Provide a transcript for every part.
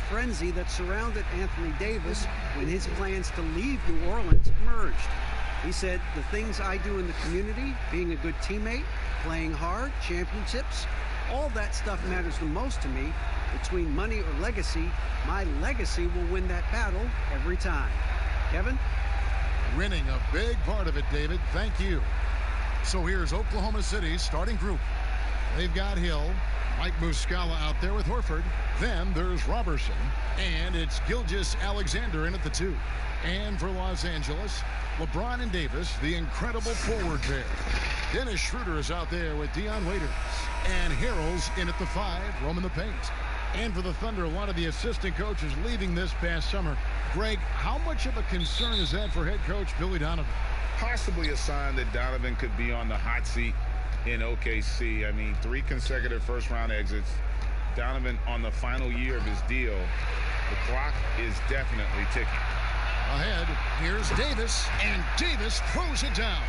frenzy that surrounded Anthony Davis when his plans to leave New Orleans emerged. He said, "The things I do in the community, being a good teammate, playing hard, championships, all that stuff matters the most to me. Between money or legacy, my legacy will win that battle every time." Kevin? Winning a big part of it, David. Thank you. So here's Oklahoma City's starting group. They've got Hill, Mike Muscala out there with Horford. Then there's Robertson, and it's Gilgeous-Alexander in at the 2. And for Los Angeles, LeBron and Davis, the incredible forward pair. Dennis Schroeder is out there with Dion Waiters. And Harrell's in at the 5, roaming the paint. And for the Thunder, a lot of the assistant coaches leaving this past summer. Greg, how much of a concern is that for head coach Billy Donovan? Possibly a sign that Donovan could be on the hot seat in OKC. I mean, 3 consecutive first-round exits. Donovan on the final year of his deal. The clock is definitely ticking. Ahead, here's Davis, and Davis throws it down.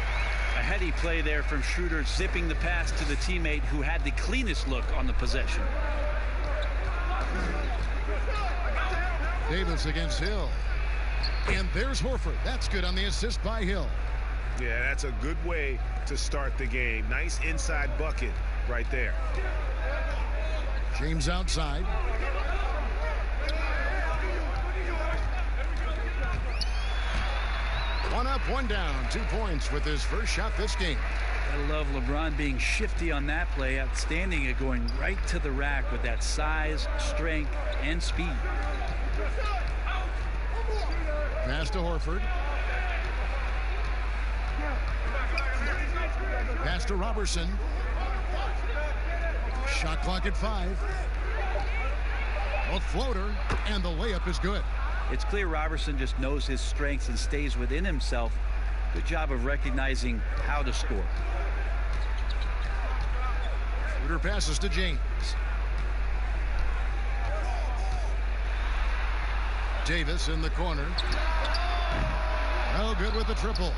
A heady play there from Schroeder, zipping the pass to the teammate who had the cleanest look on the possession. Davis against Hill. And there's Horford. That's good on the assist by Hill. Yeah, that's a good way to start the game. Nice inside bucket right there. James outside. One up, one down. 2 points with his first shot this game. I love LeBron being shifty on that play. Outstanding at going right to the rack with that size, strength, and speed. Pass to Horford. Pass to Robertson. Shot clock at 5. A floater, and the layup is good. It's clear Robertson just knows his strengths and stays within himself. Good job of recognizing how to score. Schroeder passes to James. Davis in the corner. Oh, good with the triple.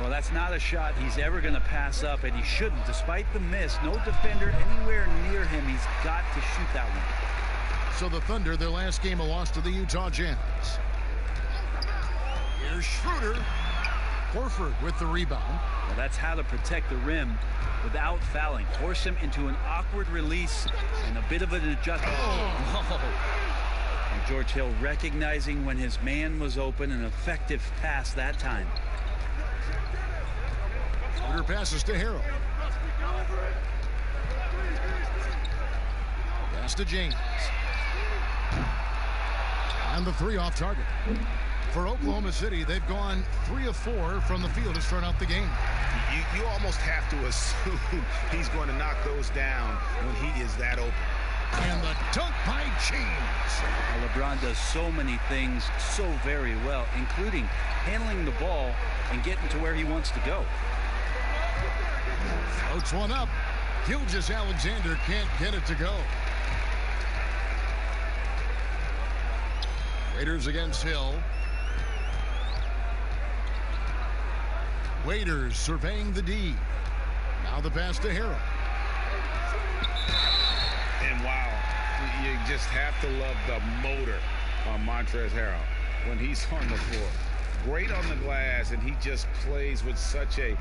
Well, that's not a shot he's ever going to pass up, and he shouldn't. Despite the miss, no defender anywhere near him. He's got to shoot that one. So the Thunder, their last game, a loss to the Utah Jazz. Here's Schroeder. Horford with the rebound. Well, that's how to protect the rim without fouling. Force him into an awkward release and a bit of an adjustment. Oh. And George Hill recognizing when his man was open, an effective pass that time. Schroeder passes to Harrell. Pass to James. And the 3 off target. For Oklahoma City, they've gone 3 of 4 from the field to start out the game. You almost have to assume he's going to knock those down when he is that open. And the dunk by James. Well, LeBron does so many things so very well, including handling the ball and getting to where he wants to go. Floats one up. Gilgeous-Alexander can't get it to go. Raiders against Hill. Waiters surveying the D. Now the pass to Harrell. And wow, you just have to love the motor on Montrezl Harrell when he's on the floor. Great on the glass, and he just plays with such a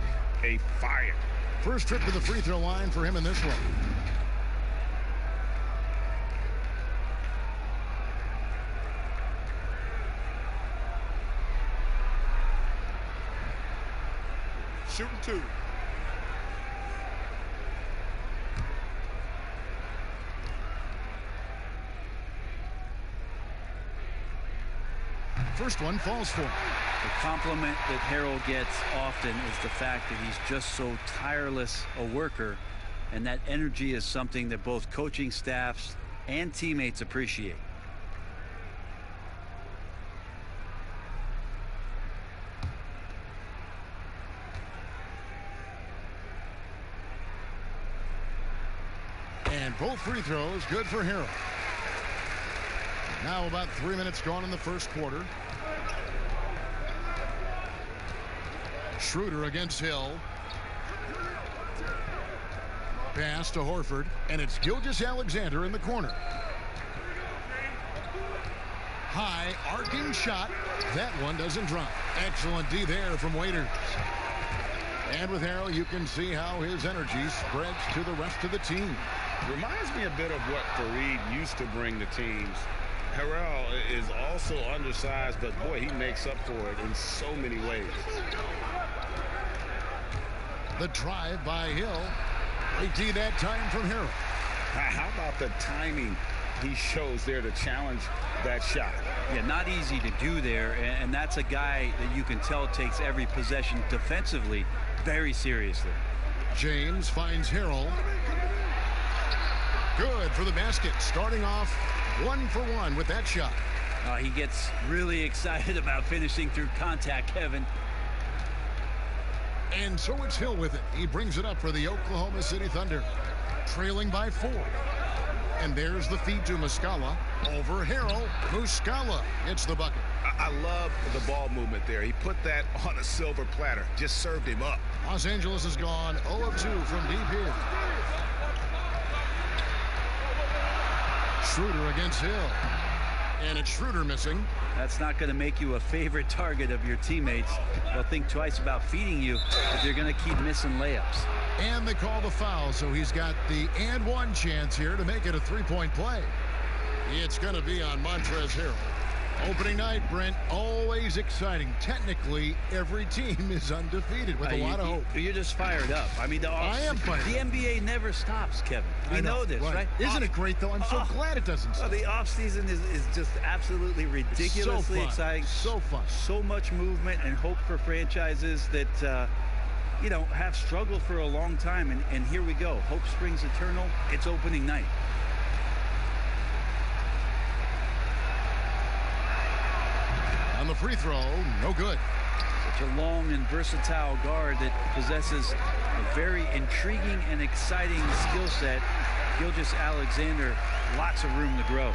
fire. First trip to the free throw line for him in this one. Shooting 2. First one falls for him. The compliment that Harrell gets often is the fact that he's just so tireless a worker, and that energy is something that both coaching staffs and teammates appreciate. And both free throws good for Harrell. Now about 3 minutes gone in the first quarter. Schroeder against Hill. Pass to Horford, and it's Gilgeous-Alexander in the corner. High arcing shot. That one doesn't drop. Excellent D there from Waiters. And with Harrell, you can see how his energy spreads to the rest of the team. Reminds me a bit of what Fareed used to bring to teams. Harrell is also undersized, but boy, he makes up for it in so many ways. The drive by Hill. They tee that time from Harrell. How about the timing he shows there to challenge that shot? Yeah, not easy to do there, and that's a guy that you can tell takes every possession defensively very seriously. James finds Harrell. Good for the basket, starting off 1-for-1 with that shot. He gets really excited about finishing through contact, Kevin. And so it's Hill with it. He brings it up for the Oklahoma City Thunder, trailing by 4. And there's the feed to Muscala. Over Harrell. Muscala gets the bucket. I love the ball movement there. He put that on a silver platter. Just served him up. Los Angeles has gone 0 of 2 from deep here. Schroeder against Hill. And it's Schroeder missing. That's not going to make you a favorite target of your teammates. They'll think twice about feeding you if you're going to keep missing layups. And they call the foul, so he's got the and one chance here to make it a three-point play. It's going to be on Montrezl Harrell. Opening night, Brent, always exciting. Technically, every team is undefeated with a lot of hope. You're just fired up. I mean, I am fired up. The NBA never stops, Kevin. We know this, right? Isn't it great, though? I'm so glad it doesn't stop. The offseason is just absolutely ridiculously exciting. So fun. So much movement and hope for franchises that, have struggled for a long time. And here we go. Hope springs eternal. It's opening night. On the free throw, no good. Such a long and versatile guard that possesses a very intriguing and exciting skill set. Gilgeous-Alexander, lots of room to grow.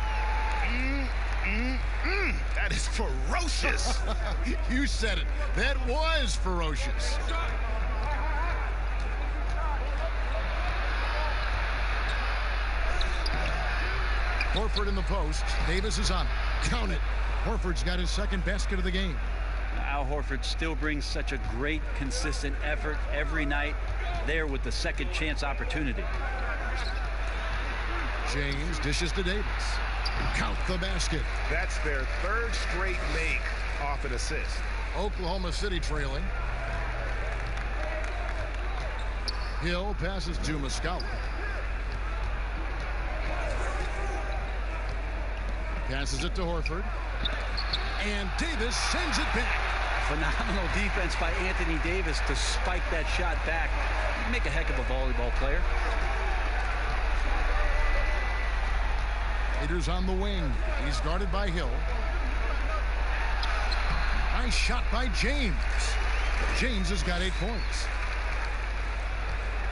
That is ferocious. You said it. That was ferocious. Horford in the post. Davis is on. Count it. Horford's got his second basket of the game. Al Horford still brings such a great, consistent effort every night there with the second chance opportunity. James dishes to Davis. Count the basket. That's their third straight make off an assist. Oklahoma City trailing. Hill passes to Muscala. Passes it to Horford. And Davis sends it back. Phenomenal defense by Anthony Davis to spike that shot back. Make a heck of a volleyball player. Raiders on the wing. He's guarded by Hill. Nice shot by James. James has got 8 points.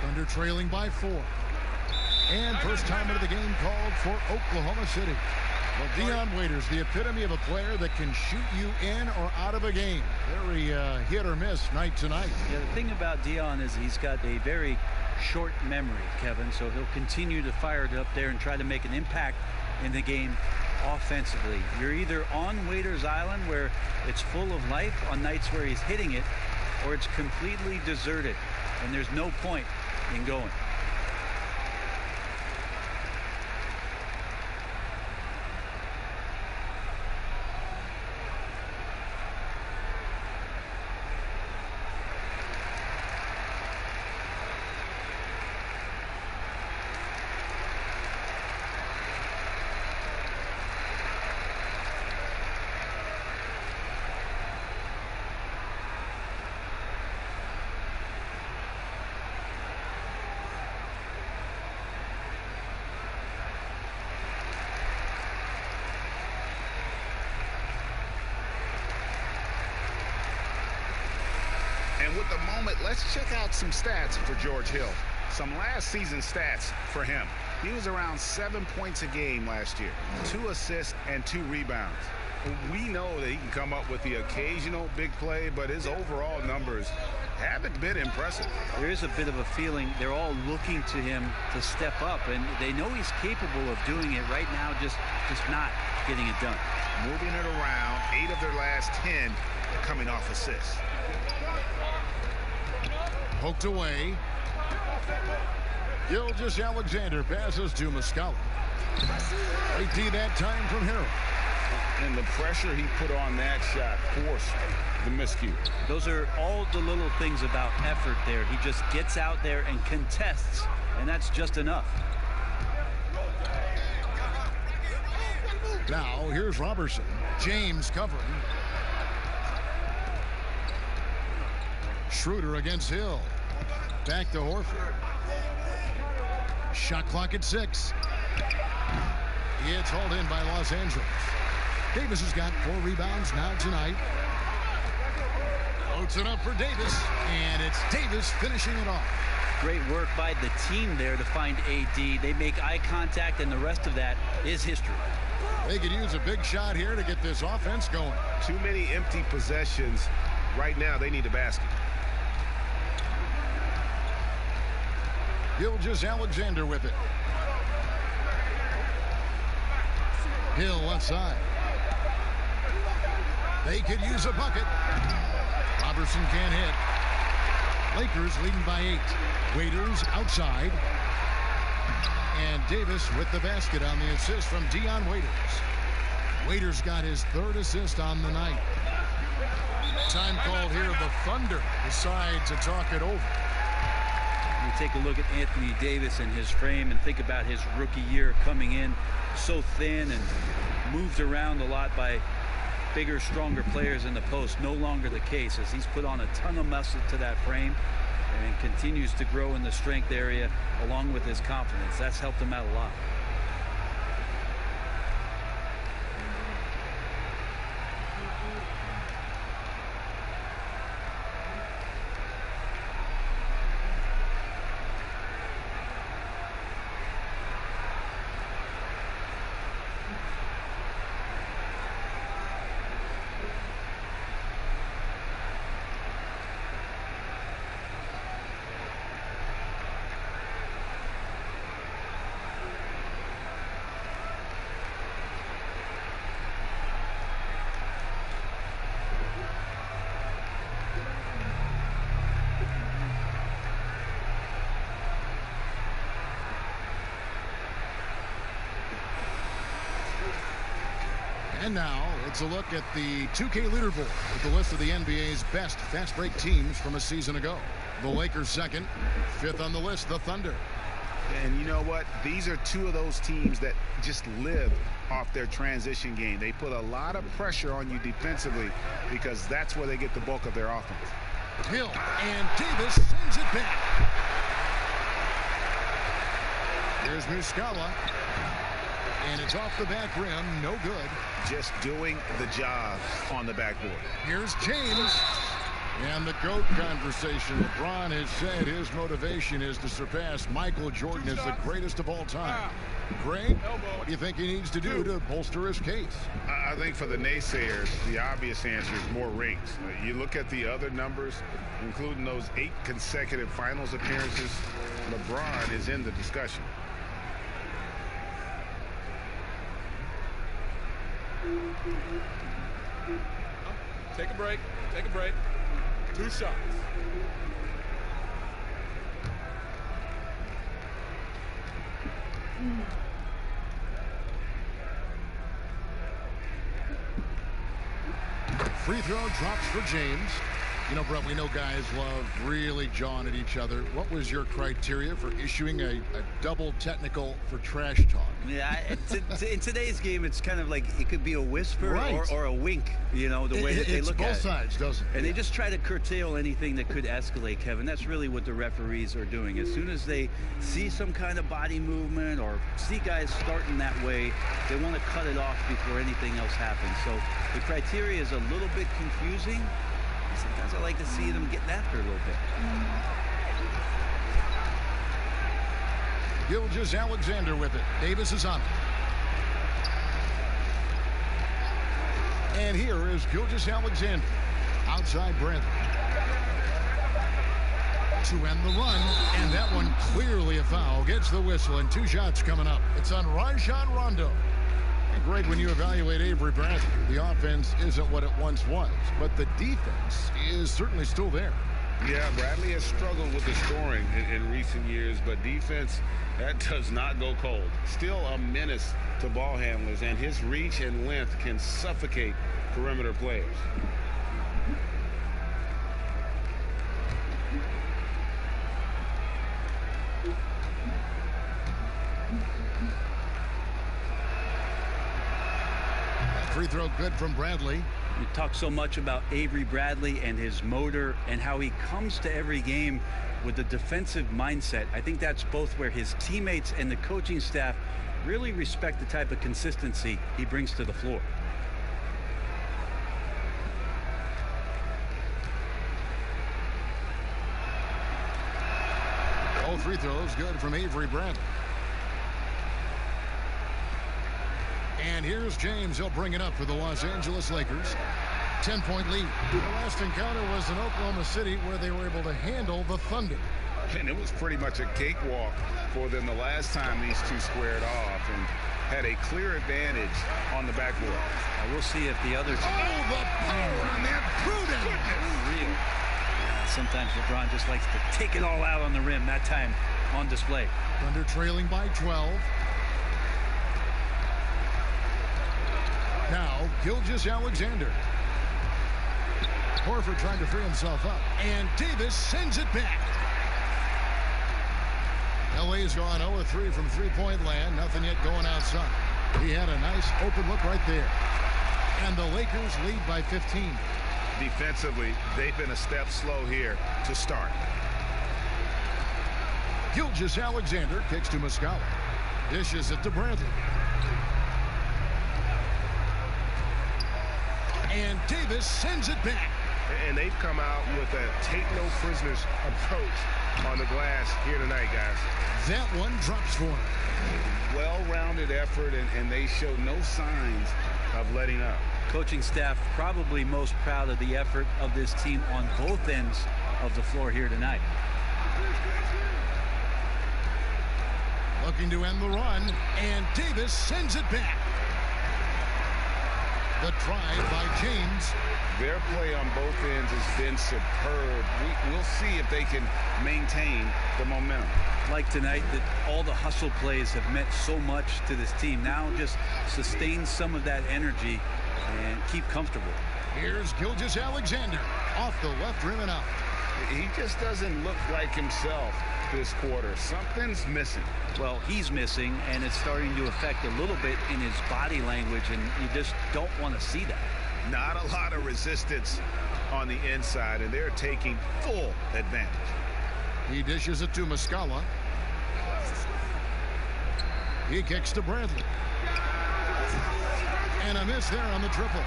Thunder trailing by 4. And first time into the game called for Oklahoma City. Well, Dion Waiters, the epitome of a player that can shoot you in or out of a game. Very hit or miss night to night. Yeah, the thing about Dion is he's got a very short memory, Kevin, so he'll continue to fire it up there and try to make an impact in the game offensively. You're either on Waiters Island where it's full of life on nights where he's hitting it, or it's completely deserted and there's no point in going. And with the moment, let's check out some stats for George Hill. Some last season stats for him. He was around 7 points a game last year, 2 assists and 2 rebounds. We know that he can come up with the occasional big play, but his overall numbers haven't been impressive. There is a bit of a feeling they're all looking to him to step up, and they know he's capable of doing it right now, just not getting it done. Moving it around, 8 of their last 10 coming off assists. Poked away. Gilgeous-Alexander passes to Muscala. Great D that time from Harrell. And the pressure he put on that shot forced the miscue. Those are all the little things about effort there. He just gets out there and contests, and that's just enough. Now here's Robertson. James covering. Schroeder against Hill. Back to Horford. Shot clock at 6. It's hauled in by Los Angeles. Davis has got 4 rebounds now tonight. Floats it up for Davis, and it's Davis finishing it off. Great work by the team there to find AD. They make eye contact, and the rest of that is history. They could use a big shot here to get this offense going. Too many empty possessions. Right now, they need a basket. Gilgeous-Alexander with it. Hill left side. They could use a bucket. Robertson can't hit. Lakers leading by 8. Waiters outside. And Davis with the basket on the assist from Dion Waiters. Waiters got his 3rd assist on the night. Time called here. The Thunder decide to talk it over. You take a look at Anthony Davis and his frame and think about his rookie year coming in so thin and moved around a lot by bigger, stronger players in the post. No longer the case, as he's put on a ton of muscle to that frame and continues to grow in the strength area along with his confidence. That's helped him out a lot. And now it's a look at the 2K leaderboard with the list of the NBA's best fast break teams from a season ago. The Lakers second, 5th on the list, the Thunder. And you know what? These are 2 of those teams that just live off their transition game. They put a lot of pressure on you defensively because that's where they get the bulk of their offense. Hill and Davis sends it back. Here's Muscala. And it's off the back rim, no good. Just doing the job on the backboard. Here's James. And the GOAT conversation. LeBron has said his motivation is to surpass Michael Jordan as the greatest of all time. Greg, what do you think he needs to do to bolster his case? I think for the naysayers, the obvious answer is more rings. You look at the other numbers, including those 8 consecutive finals appearances, LeBron is in the discussion. Take a break. Take a break. 2 shots. Free throw drops for James. You know, Brett, we know guys love really jawing at each other. What was your criteria for issuing a double technical for trash talk? Yeah, in today's game, it's kind of like it could be a whisper or a wink, you know, the way that they look at it. It's both sides, doesn't it? And they just try to curtail anything that could escalate, Kevin. That's really what the referees are doing. As soon as they see some kind of body movement or see guys starting that way, they want to cut it off before anything else happens. So the criteria is a little bit confusing. Sometimes I like to see them getting after a little bit. Gilgeous-Alexander with it. Davis is on it. And here is Gilgeous-Alexander. Outside Brantley. To end the run, and that one clearly a foul. Gets the whistle, and 2 shots coming up. It's on Rajon Rondo. And great when you evaluate Avery Bradley. The offense isn't what it once was, but the defense is certainly still there. Yeah, Bradley has struggled with the scoring in recent years, but defense, that does not go cold. Still a menace to ball handlers, and his reach and length can suffocate perimeter players. Free throw good from Bradley. We talk so much about Avery Bradley and his motor and how he comes to every game with a defensive mindset. I think that's both where his teammates and the coaching staff really respect the type of consistency he brings to the floor. All free throws good from Avery Bradley. And here's James. He'll bring it up for the Los Angeles Lakers. 10-point lead. The last encounter was in Oklahoma City where they were able to handle the Thunder. And it was pretty much a cakewalk for them the last time these two squared off and had a clear advantage on the backboard. We'll see if the others... Oh, the power on that Pruden! Real. Sometimes LeBron just likes to take it all out on the rim. That time on display. Thunder trailing by 12. Now, Gilgeous-Alexander. Horford trying to free himself up. And Davis sends it back. LA's gone 0-3 from three-point land. Nothing yet going outside. He had a nice open look right there. And the Lakers lead by 15. Defensively, they've been a step slow here to start. Gilgeous-Alexander kicks to Muscala. Dishes it to Bradley. And Davis sends it back. And they've come out with a take-no-prisoners approach on the glass here tonight, guys. That one drops for him. Well-rounded effort, and they show no signs of letting up. Coaching staff probably most proud of the effort of this team on both ends of the floor here tonight. Looking to end the run, and Davis sends it back. The drive by James. Their play on both ends has been superb. We'll see if they can maintain the momentum. Like tonight, that all the hustle plays have meant so much to this team. Now just sustain some of that energy and keep comfortable. Here's Gilgeous-Alexander off the left rim and out. He just doesn't look like himself this quarter. Something's missing. Well, he's missing, and it's starting to affect a little bit in his body language, and you just don't want to see that. Not a lot of resistance on the inside, and they're taking full advantage. He dishes it to Muscala. He kicks to Bradley. And a miss there on the triple.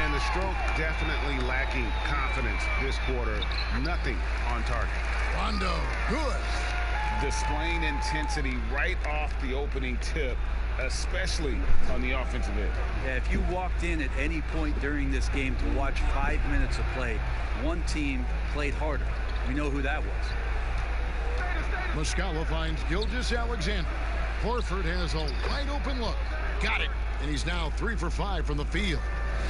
And the stroke definitely lacking confidence this quarter. Nothing on target. Rondo, good. Displaying intensity right off the opening tip, especially on the offensive end. Yeah, if you walked in at any point during this game to watch 5 minutes of play, one team played harder. We know who that was. Muscala finds Gilgeous-Alexander. Horford has a wide open look. Got it. And he's now 3 for 5 from the field.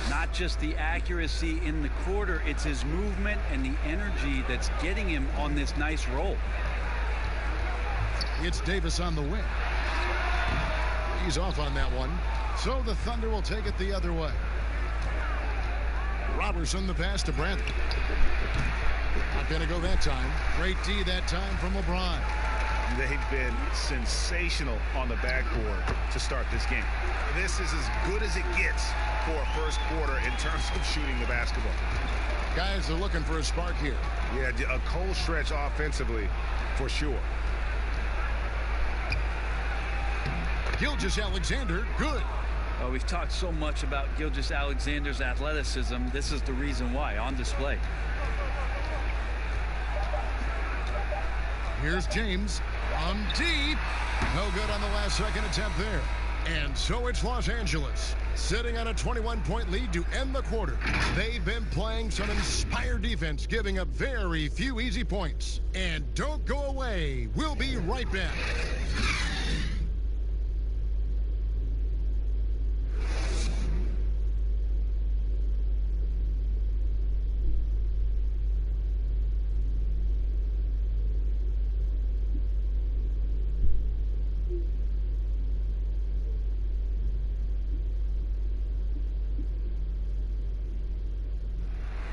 Not just the accuracy in the quarter, it's his movement and the energy that's getting him on this nice roll. It's Davis on the wing. He's off on that one. So the Thunder will take it the other way. Robertson the pass to Bradley. Not going to go that time. Great D that time from LeBron. They've been sensational on the backboard to start this game. This is as good as it gets for a first quarter in terms of shooting the basketball. Guys are looking for a spark here. Yeah, a cold stretch offensively for sure. Gilgeous-Alexander, good. Well, we've talked so much about Gilgeous-Alexander's athleticism. This is the reason why, on display. Here's James. From deep. No good on the last second attempt there. And so it's Los Angeles sitting on a 21-point lead to end the quarter. They've been playing some inspired defense, giving up very few easy points. And don't go away. We'll be right back.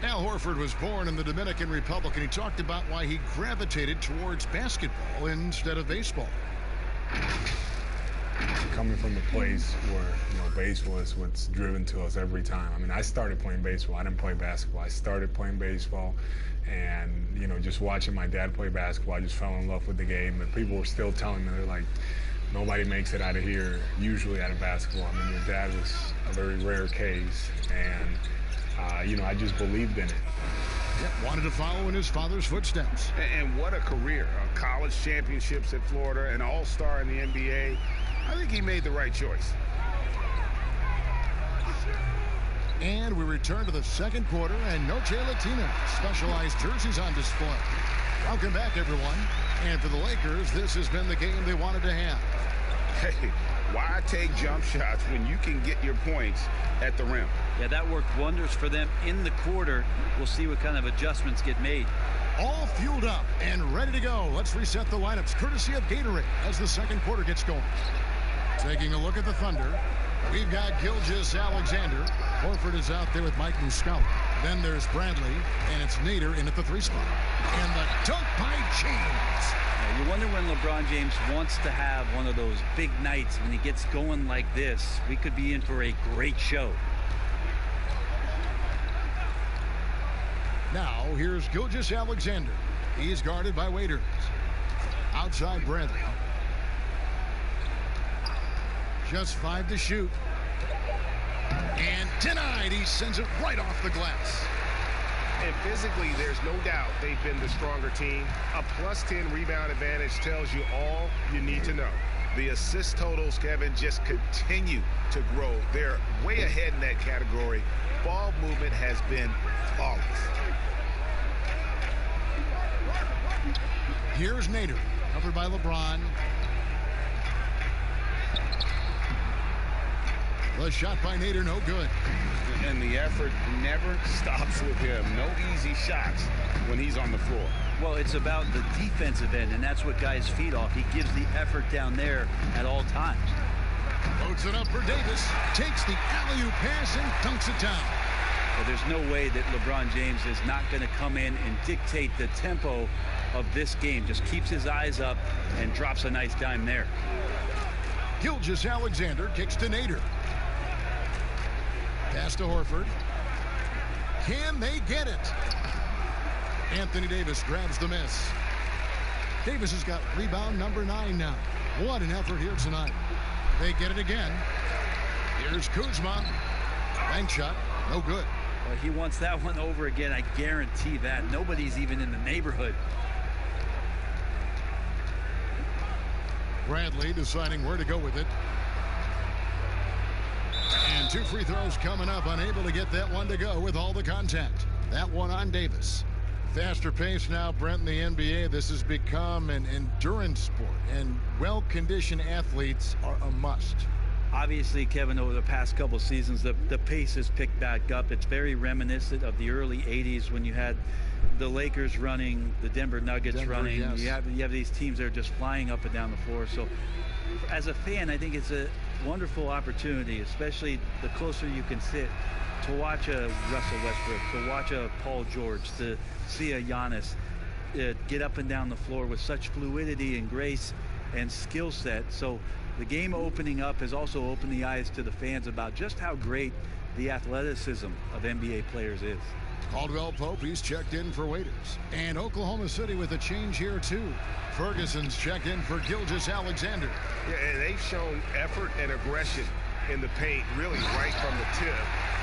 Al Horford was born in the Dominican Republic, and he talked about why he gravitated towards basketball instead of baseball. Coming from the place where, baseball is what's driven to us every time. I mean, I started playing baseball. I didn't play basketball. I started playing baseball, and, just watching my dad play basketball, I just fell in love with the game. And people were still telling me, they're like, nobody makes it out of here, usually out of basketball. I mean, your dad was a very rare case, and I just believed in it. Yeah, wanted to follow in his father's footsteps. And what a career. College championships at Florida, an all-star in the NBA. I think he made the right choice. And we return to the second quarter, and Noche Latina specialized jerseys on display. Welcome back, everyone. And for the Lakers, this has been the game they wanted to have. Hey, why take jump shots when you can get your points at the rim? Yeah, that worked wonders for them in the quarter. We'll see what kind of adjustments get made. All fueled up and ready to go. Let's reset the lineups courtesy of Gatorade as the second quarter gets going. Taking a look at the Thunder, we've got Gilgeous-Alexander. Horford is out there with Mike Muscala. Then there's Bradley, and it's Nader in at the 3 spot. And the dunk by James. Yeah, you wonder when LeBron James wants to have one of those big nights when he gets going like this. We could be in for a great show. Now, here's Gilgeous-Alexander. He's guarded by Waiters. Outside Bradley. Just 5 to shoot. And denied. He sends it right off the glass. And physically, there's no doubt they've been the stronger team. A +10 rebound advantage tells you all you need to know. The assist totals, Kevin, just continue to grow. They're way ahead in that category. Ball movement has been flawless. Here's Nader, covered by LeBron. The shot by Nader, no good. And the effort never stops with him. No easy shots when he's on the floor. Well, it's about the defensive end, and that's what guys feed off. He gives the effort down there at all times. Loads it up for Davis. Takes the alley-oop pass and dunks it down. Well, there's no way that LeBron James is not going to come in and dictate the tempo of this game. Just keeps his eyes up and drops a nice dime there. Gilgeous-Alexander kicks to Nader. Pass to Horford. Can they get it? Anthony Davis grabs the miss. Davis has got rebound number 9 now. What an effort here tonight. They get it again. Here's Kuzma. Bank shot. No good. Well, he wants that one over again. I guarantee that. Nobody's even in the neighborhood. Bradley deciding where to go with it. And 2 free throws coming up. Unable to get that one to go with all the contact. That one on Davis. Faster pace now, Brent, in the NBA. This has become an endurance sport, and well-conditioned athletes are a must. Obviously, Kevin, over the past couple seasons, the pace has picked back up. It's very reminiscent of the early 80s when you had the Lakers running, the Denver Nuggets running. Yes. You have these teams that are just flying up and down the floor. So as a fan, I think it's a wonderful opportunity, especially the closer you can sit, to watch a Russell Westbrook, to watch a Paul George, to see a Giannis get up and down the floor with such fluidity and grace and skill set. So the game opening up has also opened the eyes to the fans about just how great the athleticism of NBA players is. Caldwell Pope, he's checked in for Waiters. And Oklahoma City with a change here, too. Ferguson's checked in for Gilgeous-Alexander. Yeah, and they've shown effort and aggression in the paint, really right from the tip.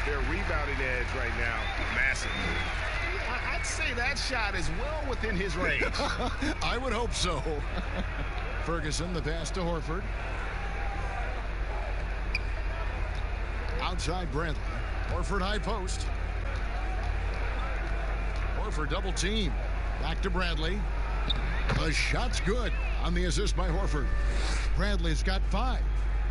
Their rebounding edge right now, massive. I'd say that shot is well within his range. I would hope so. Ferguson, the pass to Horford. Outside Bradley. Horford high post. Horford double team. Back to Bradley. The shot's good on the assist by Horford. Bradley's got 5.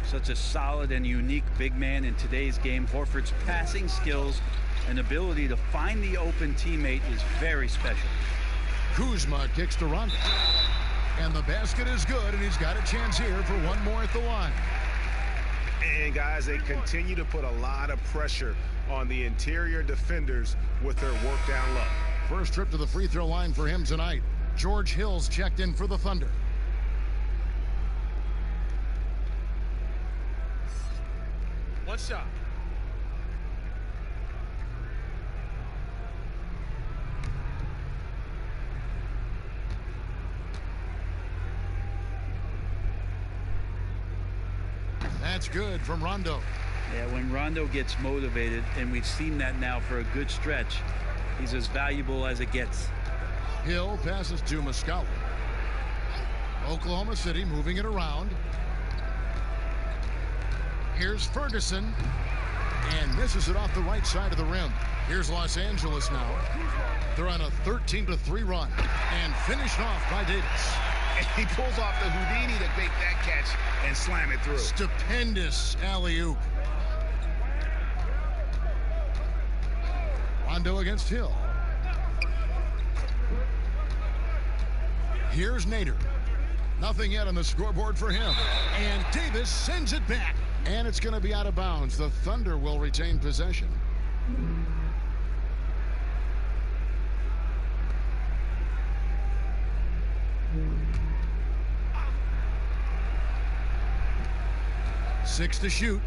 Such a solid and unique big man in today's game. Horford's passing skills and ability to find the open teammate is very special. Kuzma kicks to Rondo. And the basket is good, and he's got a chance here for one more at the line. And guys, they continue to put a lot of pressure on the interior defenders with their work down low. First trip to the free throw line for him tonight. George Hill's checked in for the Thunder. One shot. That's good from Rondo. Yeah, when Rondo gets motivated, and we've seen that now for a good stretch, he's as valuable as it gets. Hill passes to Muscala. Oklahoma City moving it around. Here's Ferguson, and misses it off the right side of the rim. Here's Los Angeles now. They're on a 13-3 run, and finished off by Davis. And he pulls off the Houdini to make that catch and slam it through. Stupendous alley-oop. Rondo against Hill. Here's Nader. Nothing yet on the scoreboard for him. And Davis sends it back. And it's going to be out of bounds. The Thunder will retain possession. Six to shoot.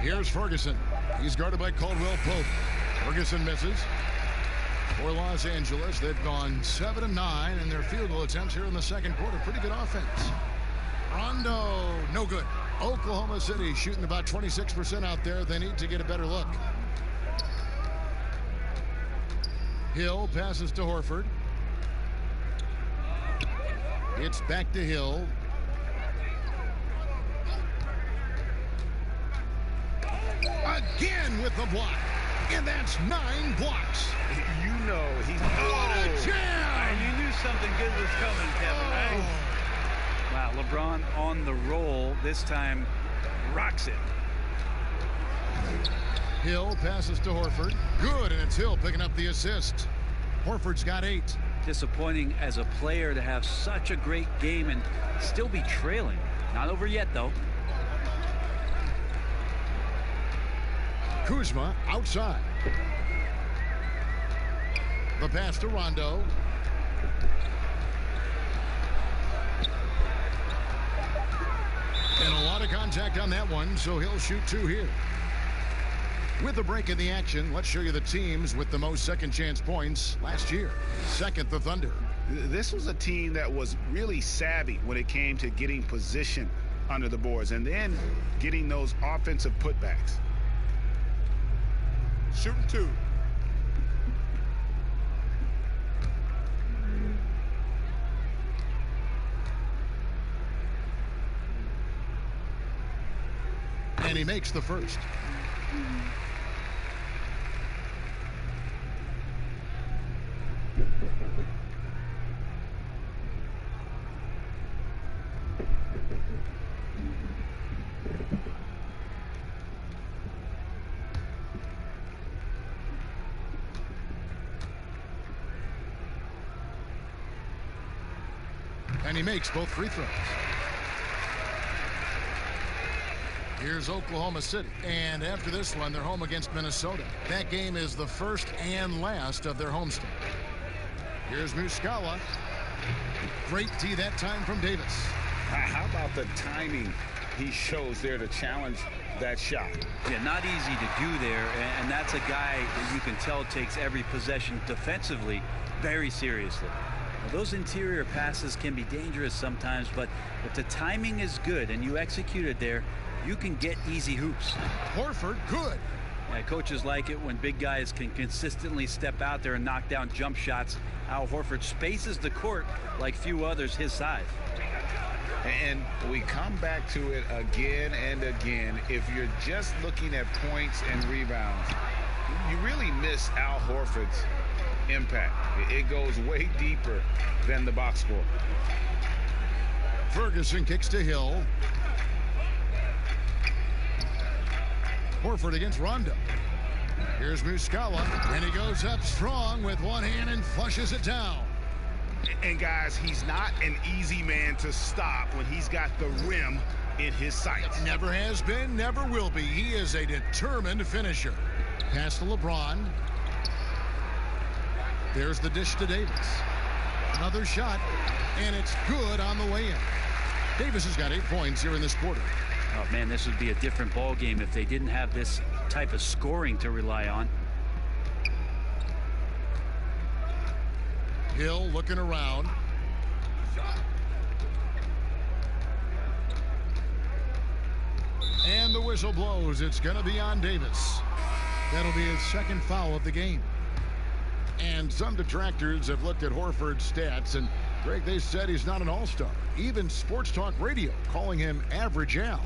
Here's Ferguson. He's guarded by Caldwell Pope. Ferguson misses. For Los Angeles, they've gone 7 of 9 in their field goal attempts here in the second quarter. Pretty good offense. Rondo, no good. Oklahoma City shooting about 26% out there. They need to get a better look. Hill passes to Horford. It's back to Hill. Again with the block. And that's 9 blocks. You know he's... What a jam! And you knew something good was coming, Kevin, right? Wow, LeBron on the roll. This time rocks it. Hill passes to Horford. Good, and it's Hill picking up the assist. Horford's got 8. Disappointing as a player to have such a great game and still be trailing. Not over yet, though. Kuzma outside. The pass to Rondo. And a lot of contact on that one, so he'll shoot 2 here. With a break in the action, let's show you the teams with the most second chance points last year. Second, the Thunder. This was a team that was really savvy when it came to getting position under the boards and then getting those offensive putbacks. Shooting 2. And he makes the first. And he makes both free throws. Here's Oklahoma City. And after this one, they're home against Minnesota. That game is the first and last of their homestand. Here's Muscala. Great D that time from Davis. How about the timing he shows there to challenge that shot? Yeah, not easy to do there, and that's a guy that you can tell takes every possession defensively very seriously. Now, those interior passes can be dangerous sometimes, but if the timing is good and you execute it there, you can get easy hoops. Horford, good. Yeah, coaches like it when big guys can consistently step out there and knock down jump shots. Al Horford spaces the court like few others his size. And we come back to it again and again. If you're just looking at points and rebounds, you really miss Al Horford's impact. It goes way deeper than the box score. Ferguson kicks to Hill. Horford against Rondo. Here's Muscala, and he goes up strong with one hand and flushes it down. And guys, he's not an easy man to stop when he's got the rim in his sights. Never has been, never will be. He is a determined finisher. Pass to LeBron. There's the dish to Davis. Another shot, and it's good on the way in. Davis has got 8 points here in this quarter. Oh, man, this would be a different ball game if they didn't have this type of scoring to rely on. Hill looking around. And the whistle blows. It's going to be on Davis. That'll be his second foul of the game. And some detractors have looked at Horford's stats, and Greg, they said he's not an all-star. Even Sports Talk Radio calling him average Al.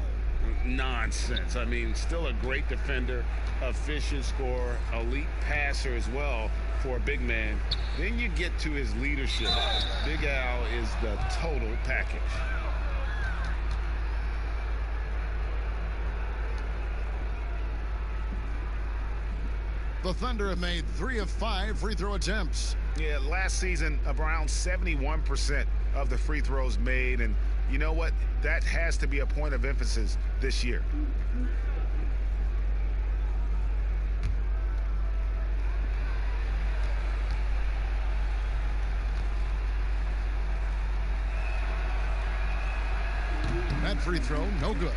Nonsense. I mean, still a great defender, efficient scorer, elite passer as well for a big man. Then you get to his leadership. Big Al is the total package. The Thunder have made 3 of 5 free throw attempts. Yeah, last season, around 71% of the free throws made. And you know what? That has to be a point of emphasis this year. That free throw, no good.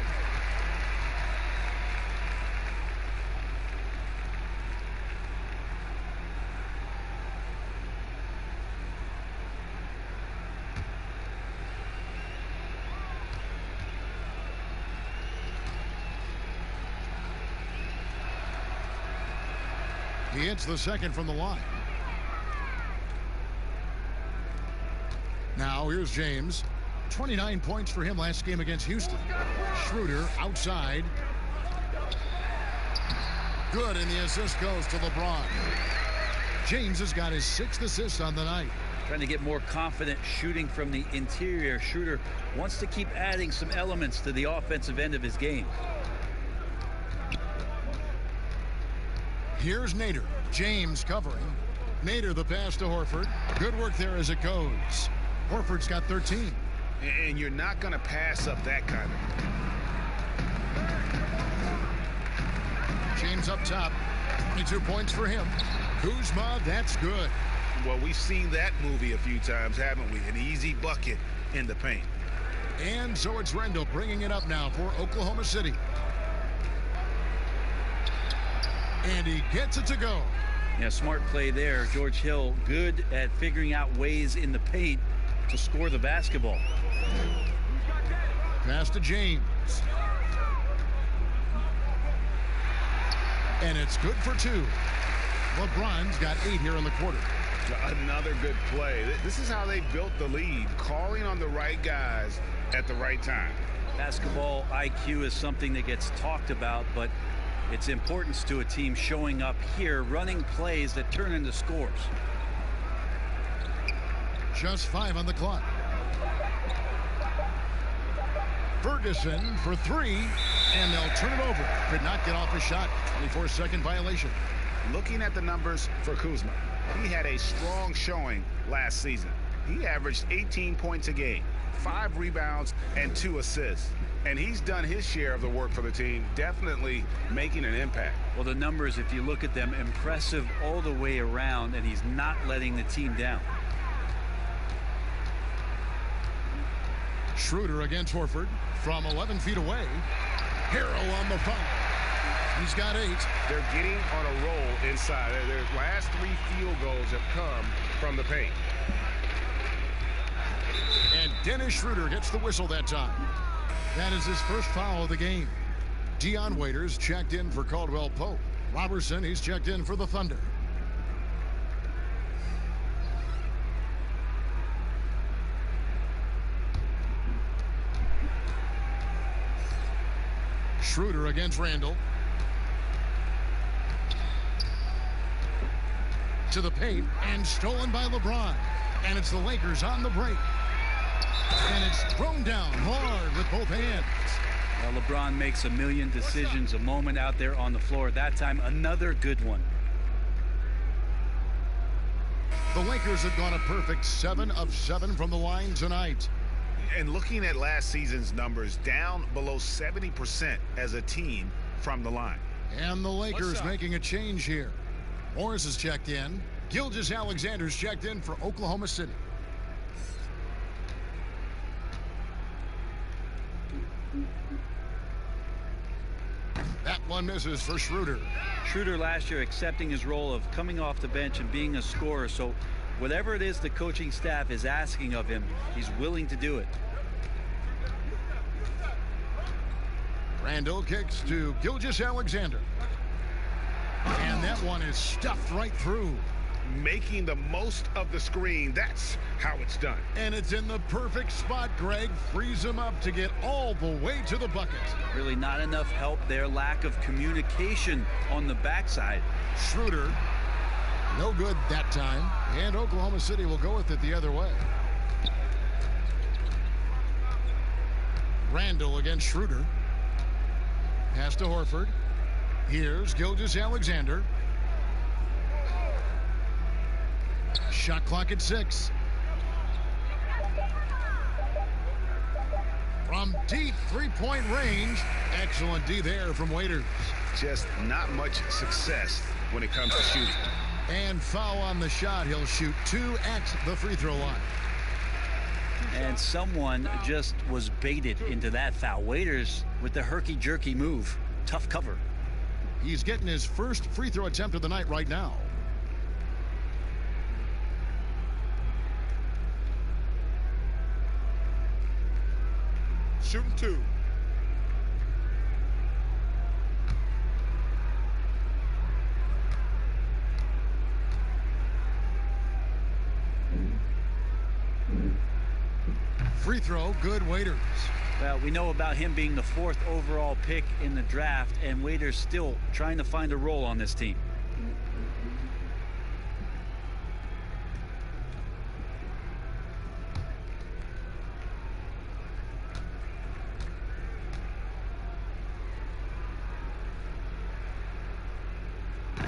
He hits the second from the line. Now here's James. 29 points for him last game against Houston. Schroeder outside. Good, and the assist goes to LeBron. James has got his 6th assist on the night. Trying to get more confident shooting from the interior. Schroeder wants to keep adding some elements to the offensive end of his game. Here's Nader. James covering. Nader the pass to Horford. Good work there as it goes. Horford's got 13. And you're not going to pass up that kind of. James up top. 22 points for him. Kuzma, that's good. Well, we've seen that movie a few times, haven't we? An easy bucket in the paint. And so it's Rendell bringing it up now for Oklahoma City. And he gets it to go. Yeah, smart play there. George Hill good at figuring out ways in the paint to score the basketball. Pass to James. And it's good for 2. LeBron's got 8 here in the quarter. Another good play. This is how they built the lead, calling on the right guys at the right time. Basketball IQ is something that gets talked about, but its importance to a team showing up here, running plays that turn into scores. Just 5 on the clock. Ferguson for 3, and they'll turn it over. Could not get off a shot. 24-second violation. Looking at the numbers for Kuzma, he had a strong showing last season. He averaged 18 points a game, 5 rebounds, and 2 assists. And he's done his share of the work for the team, definitely making an impact. Well, the numbers, if you look at them, impressive all the way around, and he's not letting the team down. Schroeder against Horford from 11 feet away. Harrell on the foul. He's got 8. They're getting on a roll inside. Their last 3 field goals have come from the paint. And Dennis Schroeder gets the whistle that time. That is his first foul of the game. Dion Waiters checked in for Caldwell Pope. Robertson, he's checked in for the Thunder. Schroeder against Randall. To the paint and stolen by LeBron. And it's the Lakers on the break. And it's thrown down hard with both hands. Well, LeBron makes a million decisions a moment out there on the floor. That time, another good one. The Lakers have gone a perfect 7 of 7 from the line tonight. And looking at last season's numbers, down below 70% as a team from the line. And the Lakers making a change here. Morris is checked in. Gilgeous-Alexander's checked in for Oklahoma City. That one misses for Schroeder. Schroeder last year accepting his role of coming off the bench and being a scorer. So whatever it is the coaching staff is asking of him, he's willing to do it. Randall kicks to Gilgeous-Alexander. And that one is stuffed right through. Making the most of the screen. That's how it's done. And it's in the perfect spot. Greg frees him up to get all the way to the bucket. Really not enough help there. Lack of communication on the backside. Schroeder, no good that time. And Oklahoma City will go with it the other way. Randall against Schroeder. Pass to Horford. Here's Gilgeous-Alexander. Shot clock at 6. From deep three-point range. Excellent D there from Waiters. Just not much success when it comes to shooting. And foul on the shot. He'll shoot 2 at the free throw line. And someone just was baited into that foul. Waiters with the herky-jerky move. Tough cover. He's getting his first free throw attempt of the night right now. Shooting 2. Free throw, good. Waiters. Well, we know about him being the 4th overall pick in the draft, and Waiters still trying to find a role on this team.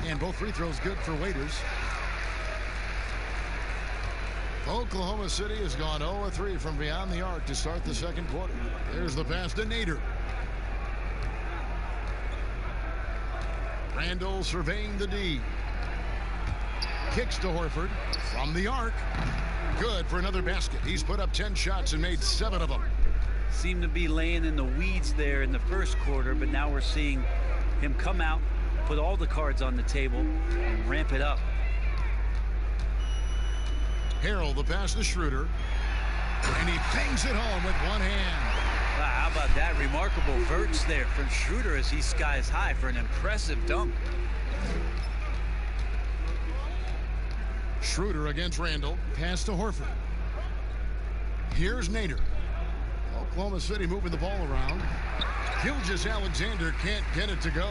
And both free throws good for Waiters. Oklahoma City has gone 0-3 from beyond the arc to start the second quarter. There's the pass to Nader. Randall surveying the D. Kicks to Horford from the arc. Good for another basket. He's put up 10 shots and made 7 of them. Seemed to be laying in the weeds there in the first quarter, but now we're seeing him come out, put all the cards on the table, and ramp it up. Harrell, the pass to Schroeder. And he bangs it home with one hand. Wow, how about that? Remarkable verts there from Schroeder as he skies high for an impressive dunk. Schroeder against Randall. Pass to Horford. Here's Nader. Oklahoma City moving the ball around. Gilgeous-Alexander can't get it to go.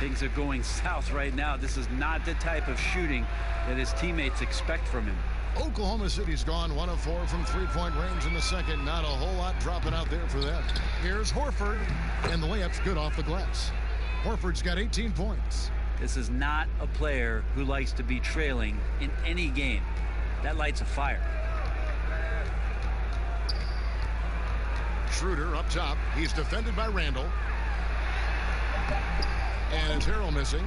Things are going south right now. This is not the type of shooting that his teammates expect from him. Oklahoma City's gone 1 of 4 from three-point range in the second. Not a whole lot dropping out there for them. Here's Horford, and the layup's good off the glass. Horford's got 18 points. This is not a player who likes to be trailing in any game. That lights a fire. Schroeder up top. He's defended by Randall. And is Harrell missing?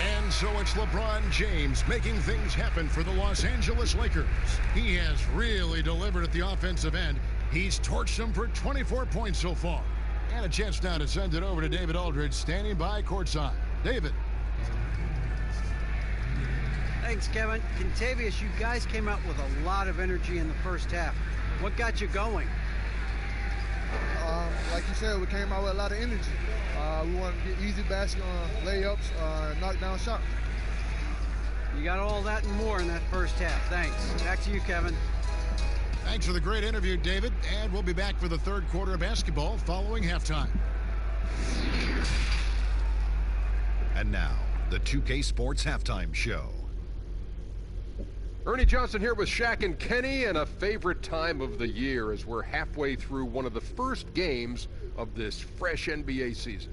And so it's LeBron James making things happen for the Los Angeles Lakers. He has really delivered at the offensive end. He's torched them for 24 points so far. And a chance now to send it over to David Aldridge, standing by courtside. David. Thanks, Kevin. Contavious, you guys came out with a lot of energy in the first half. What got you going? Like you said, we came out with a lot of energy. We wanted to get easy basket layups, knock down shots. You got all that and more in that first half. Thanks. Back to you, Kevin. Thanks for the great interview, David. And we'll be back for the third quarter of basketball following halftime. And now, the 2K Sports Halftime Show. Ernie Johnson here with Shaq and Kenny, and a favorite time of the year as we're halfway through one of the first games of this fresh NBA season.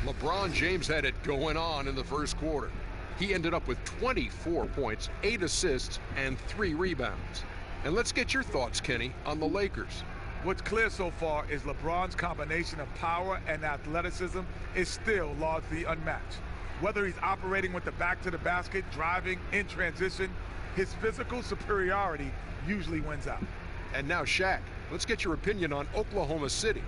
LeBron James had it going on in the first quarter. He ended up with 24 points, 8 assists, and 3 rebounds. And let's get your thoughts, Kenny, on the Lakers. What's clear so far is LeBron's combination of power and athleticism is still largely unmatched. Whether he's operating with the back to the basket, driving, in transition, his physical superiority usually wins out. And now, Shaq, let's get your opinion on Oklahoma City.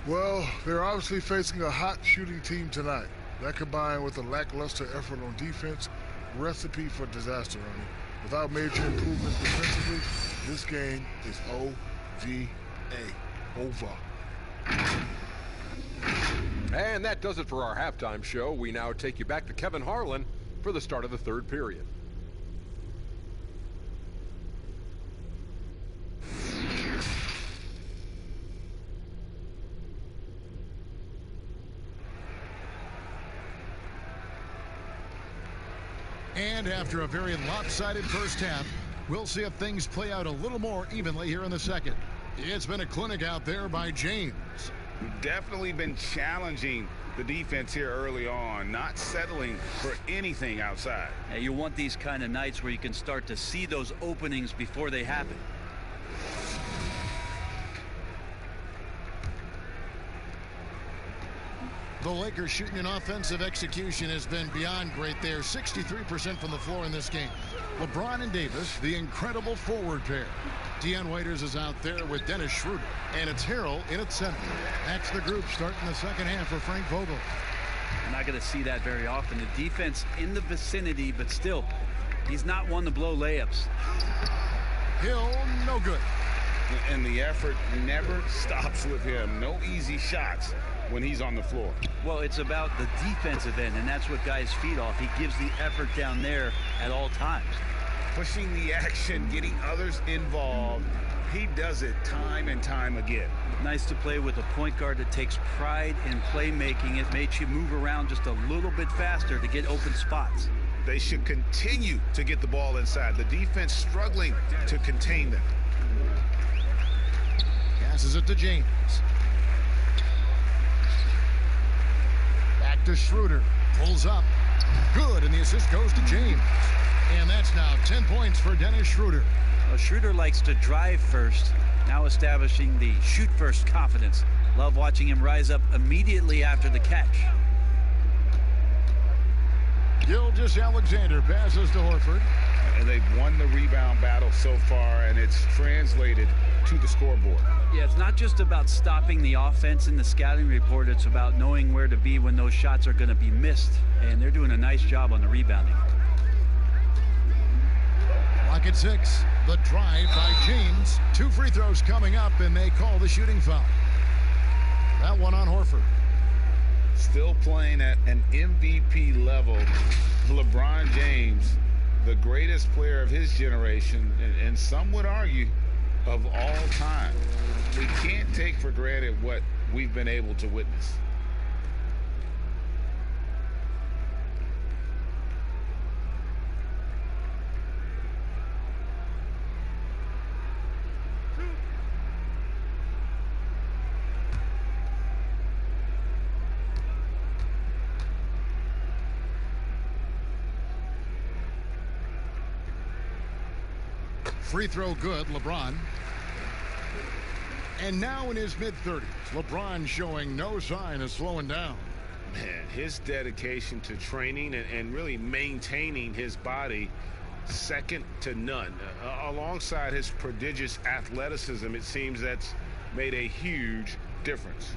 Well, they're obviously facing a hot shooting team tonight. That combined with a lackluster effort on defense, recipe for disaster, Ronnie. Without major improvements defensively, this game is over. And that does it for our halftime show. We now take you back to Kevin Harlan for the start of the third period. And after a very lopsided first half, we'll see if things play out a little more evenly here in the second. It's been a clinic out there by James. Definitely been challenging the defense here early on, not settling for anything outside. Yeah, you want these kind of nights where you can start to see those openings before they happen. The Lakers shooting and offensive execution has been beyond great there. 63% from the floor in this game. LeBron and Davis, the incredible forward pair. Deion Waiters is out there with Dennis Schroeder. And it's Harrell in at center. That's the group starting the second half for Frank Vogel. You're not going to see that very often. The defense in the vicinity, but still, he's not one to blow layups. Hill, no good. And the effort never stops with him. No easy shots when he's on the floor. Well, it's about the defensive end, and that's what guys feed off. He gives the effort down there at all times. Pushing the action, getting others involved. He does it time and time again. Nice to play with a point guard that takes pride in playmaking. It makes you move around just a little bit faster to get open spots. They should continue to get the ball inside. The defense struggling to contain them. Passes it to James. Back to Schroeder. Pulls up. Good, and the assist goes to James. And that's now 10 points for Dennis Schroeder. Well, Schroeder likes to drive first, now establishing the shoot first confidence. Love watching him rise up immediately after the catch. Gilgeous-Alexander passes to Horford. And they've won the rebound battle so far, and it's translated to the scoreboard. Yeah, it's not just about stopping the offense in the scouting report. It's about knowing where to be when those shots are going to be missed. And they're doing a nice job on the rebounding. Clock at 6. The drive by James. 2 free throws coming up, and they call the shooting foul. That one on Horford. Still playing at an MVP level. LeBron James, the greatest player of his generation, and some would argue of all time. We can't take for granted what we've been able to witness. Free throw good, LeBron. And now in his mid-30s, LeBron showing no sign of slowing down. Man, his dedication to training and really maintaining his body, second to none. Alongside his prodigious athleticism, it seems that's made a huge difference.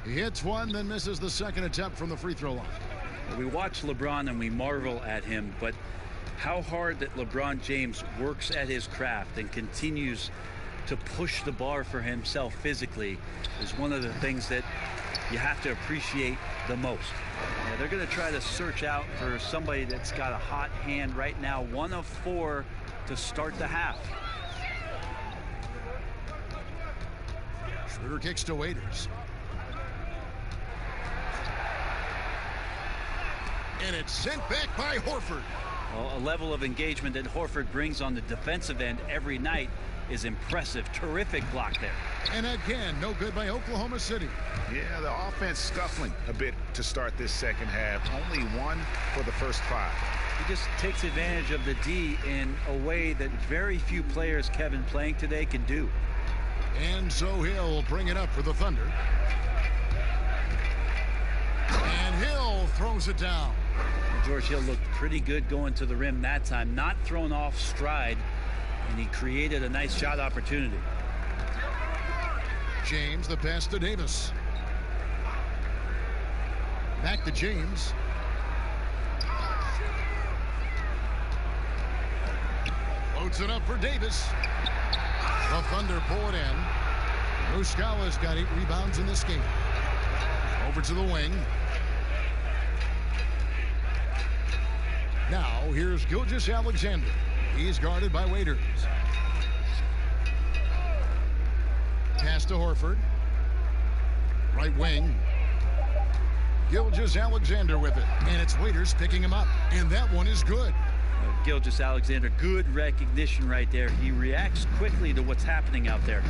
He hits one, then misses the second attempt from the free throw line. We watch LeBron and we marvel at him, but how hard that LeBron James works at his craft and continues to push the bar for himself physically is one of the things that you have to appreciate the most. Yeah, they're going to try to search out for somebody that's got a hot hand right now. 1 of 4 to start the half. Schroeder kicks to Waiters. And it's sent back by Horford. Well, a level of engagement that Horford brings on the defensive end every night is impressive. Terrific block there. And again, no good by Oklahoma City. Yeah, the offense scuffling a bit to start this second half. Only 1 for the first 5. He just takes advantage of the D in a way that very few players, Kevin, playing today can do. And so Hill will bring it up for the Thunder. And Hill throws it down. George Hill looked pretty good going to the rim that time, not thrown off stride, and he created a nice shot opportunity. James, the pass to Davis. Back to James. Loads it up for Davis. The Thunder pull it in. Muscala's got 8 rebounds in this game. Over to the wing. Now here's Gilgeous-Alexander. He's guarded by Waiters. Pass to Horford. Right wing. Gilgeous-Alexander with it. And it's Waiters picking him up. And that one is good. Gilgeous-Alexander, good recognition right there. He reacts quickly to what's happening out there.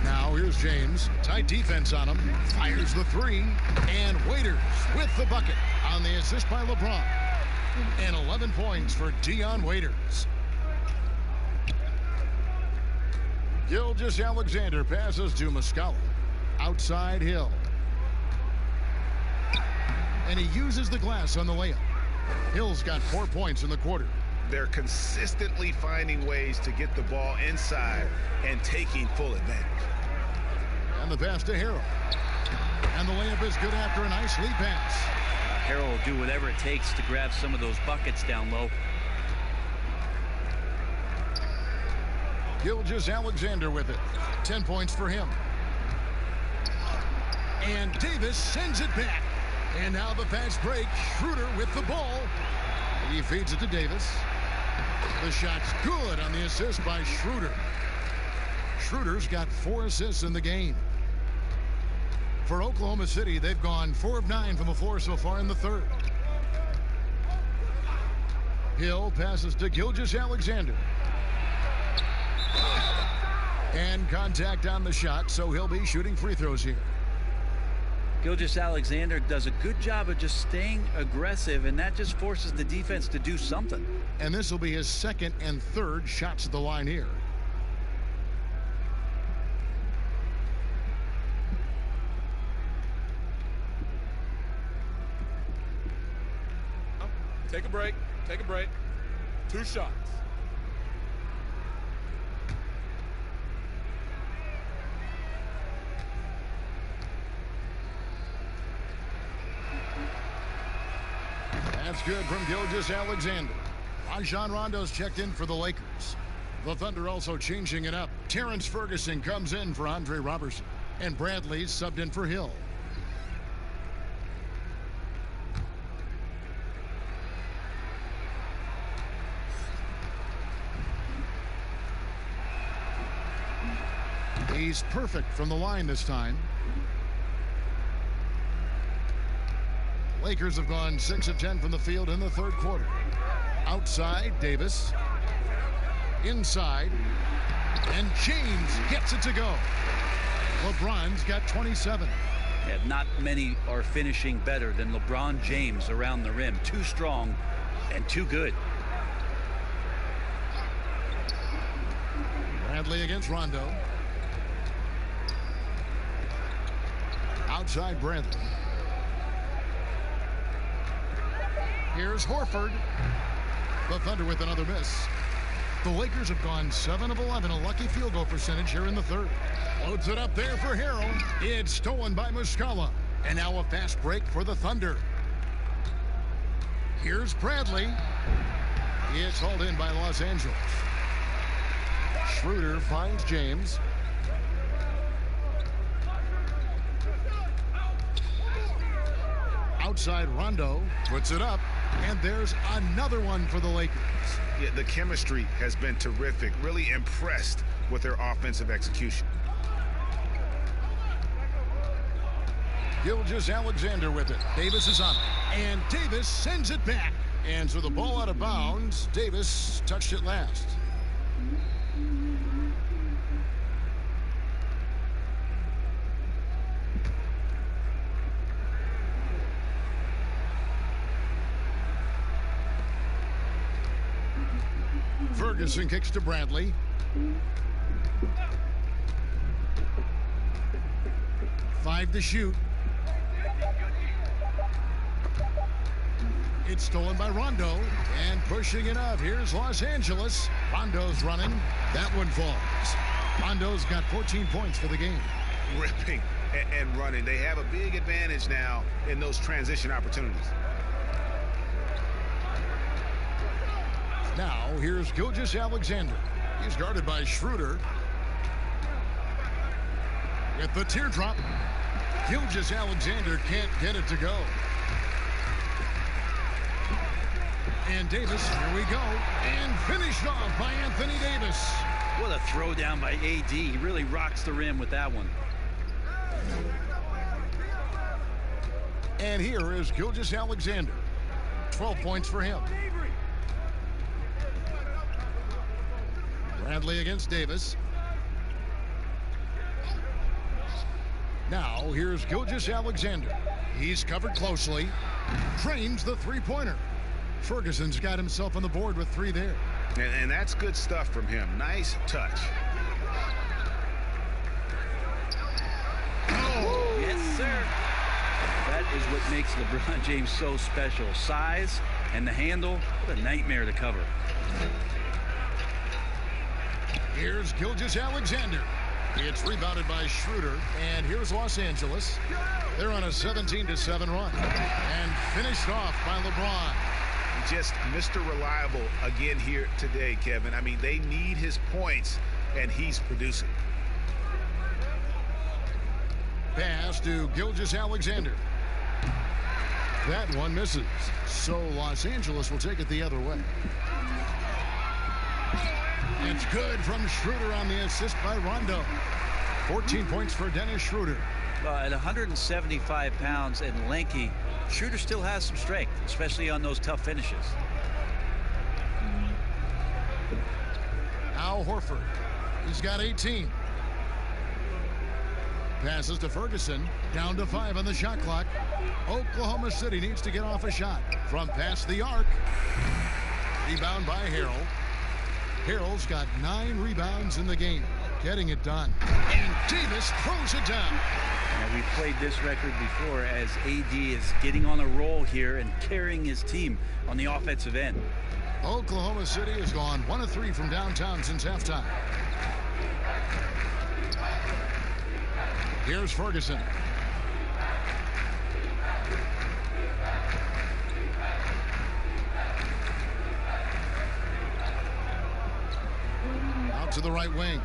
Now here's James. Tight defense on him. Fires the 3. And Waiters with the bucket on the assist by LeBron. And 11 points for Dion Waiters. Gilgeous-Alexander passes to Muscala. Outside Hill. And he uses the glass on the layup. Hill's got 4 points in the quarter. They're consistently finding ways to get the ball inside and taking full advantage. And the pass to Harrell. And the layup is good after a nice lead pass. Harrell will do whatever it takes to grab some of those buckets down low. Gilgeous-Alexander with it. 10 points for him. And Davis sends it back. And now the fast break. Schroeder with the ball. He feeds it to Davis. The shot's good on the assist by Schroeder. Schroeder's got 4 assists in the game. For Oklahoma City, they've gone 4 of 9 from the floor so far in the third. Hill passes to Gilgeous-Alexander. And contact on the shot, so he'll be shooting free throws here. Gilgeous-Alexander does a good job of just staying aggressive, and that just forces the defense to do something. And this will be his 2nd and 3rd shots at the line here. Take a break. Take a break. 2 shots. That's good from Gilgeous-Alexander. Rajon Rondo's checked in for the Lakers. The Thunder also changing it up. Terrence Ferguson comes in for Andre Robertson. And Bradley's subbed in for Hill. He's perfect from the line this time. Lakers have gone 6 of 10 from the field in the third quarter. Outside, Davis. Inside. And James gets it to go. LeBron's got 27. Yeah, not many are finishing better than LeBron James around the rim. Too strong and too good. Bradley against Rondo. Outside Bradley. Here's Horford. The Thunder with another miss. The Lakers have gone 7 of 11, a lucky field goal percentage here in the third. Loads it up there for Harrell. It's stolen by Muscala. And now a fast break for the Thunder. Here's Bradley. It's hauled in by Los Angeles. Schroeder finds James. Outside Rondo puts it up, and there's another one for the Lakers. Yeah, the chemistry has been terrific. Really impressed with their offensive execution. Gilgeous-Alexander with it. Davis is on it, and Davis sends it back. And so the ball out of bounds. Davis touched it last. Ferguson kicks to Bradley. Five to shoot. It's stolen by Rondo, and pushing it up. Here's Los Angeles. Rondo's running. That one falls. Rondo's got 14 points for the game. Ripping and running. They have a big advantage now in those transition opportunities. Now, here's Gilgeous-Alexander. He's guarded by Schroeder. With the teardrop, Gilgeous-Alexander can't get it to go. And Davis, here we go, and finished off by Anthony Davis. What a throwdown by AD. He really rocks the rim with that one. And here is Gilgeous-Alexander. 12 points for him. Bradley against Davis. Now, here's Gilgeous-Alexander. He's covered closely. Trains the three-pointer. Ferguson's got himself on the board with 3 there. And that's good stuff from him. Nice touch. Oh, yes, sir. That is what makes LeBron James so special. Size and the handle. What a nightmare to cover. Here's Gilgeous-Alexander. It's rebounded by Schroeder. And here's Los Angeles. They're on a 17-7 run. And finished off by LeBron. Just Mr. Reliable again here today, Kevin. I mean, they need his points, and he's producing. Pass to Gilgeous-Alexander. That one misses. So Los Angeles will take it the other way. It's good from Schroeder on the assist by Rondo. 14 points for Dennis Schroeder. Well, at 175 pounds and lanky, Schroeder still has some strength, especially on those tough finishes. Al Horford. He's got 18. Passes to Ferguson. Down to 5 on the shot clock. Oklahoma City needs to get off a shot from past the arc. Rebound by Harrell. Harrell's got 9 rebounds in the game. Getting it done. And Davis throws it down. And we've played this record before as AD is getting on a roll here and carrying his team on the offensive end. Oklahoma City has gone 1 of 3 from downtown since halftime. Here's Ferguson. Out to the right wing.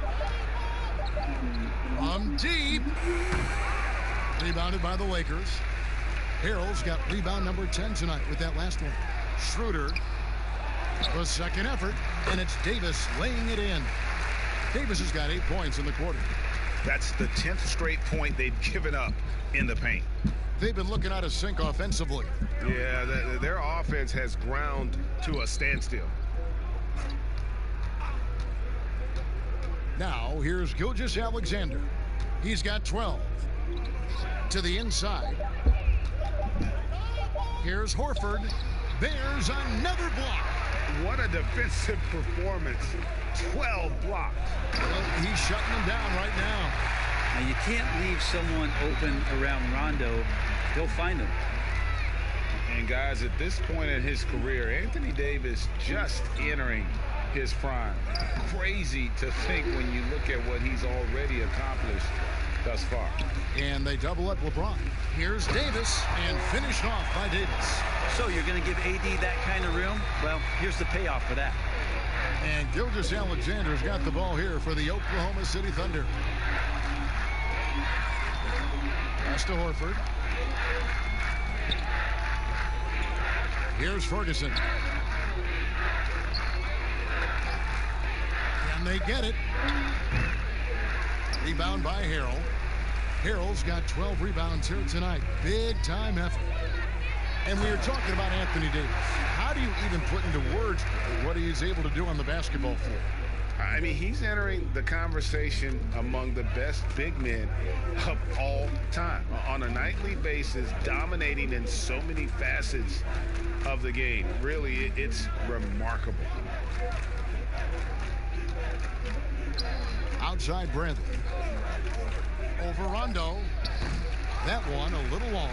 From deep. Rebounded by the Lakers. Harrell's got rebound number 10 tonight with that last one. Schroeder. The second effort, and it's Davis laying it in. Davis has got 8 points in the quarter. That's the 10th straight point they've given up in the paint. They've been looking out of sync offensively. Yeah, their offense has ground to a standstill. Now, here's Gilgeous-Alexander. He's got 12. To the inside. Here's Horford. There's another block. What a defensive performance. 12 blocks. Well, he's shutting them down right now. Now, you can't leave someone open around Rondo. He'll find them. And guys, at this point in his career, Anthony Davis just entering his prime. Crazy to think when you look at what he's already accomplished thus far. And they double up LeBron. Here's Davis, and finished off by Davis. So you're going to give AD that kind of room? Well, here's the payoff for that. And Gilgeous-Alexander's got the ball here for the Oklahoma City Thunder. Pass to Horford. Here's Ferguson. And they get it. Rebound by Harrell. Harrell's got 12 rebounds here tonight. Big time effort. And we were talking about Anthony Davis. How do you even put into words what he's able to do on the basketball floor? I mean, he's entering the conversation among the best big men of all time. On a nightly basis, dominating in so many facets of the game. Really, it's remarkable. Outside Bradley. Over Rondo. That one a little long.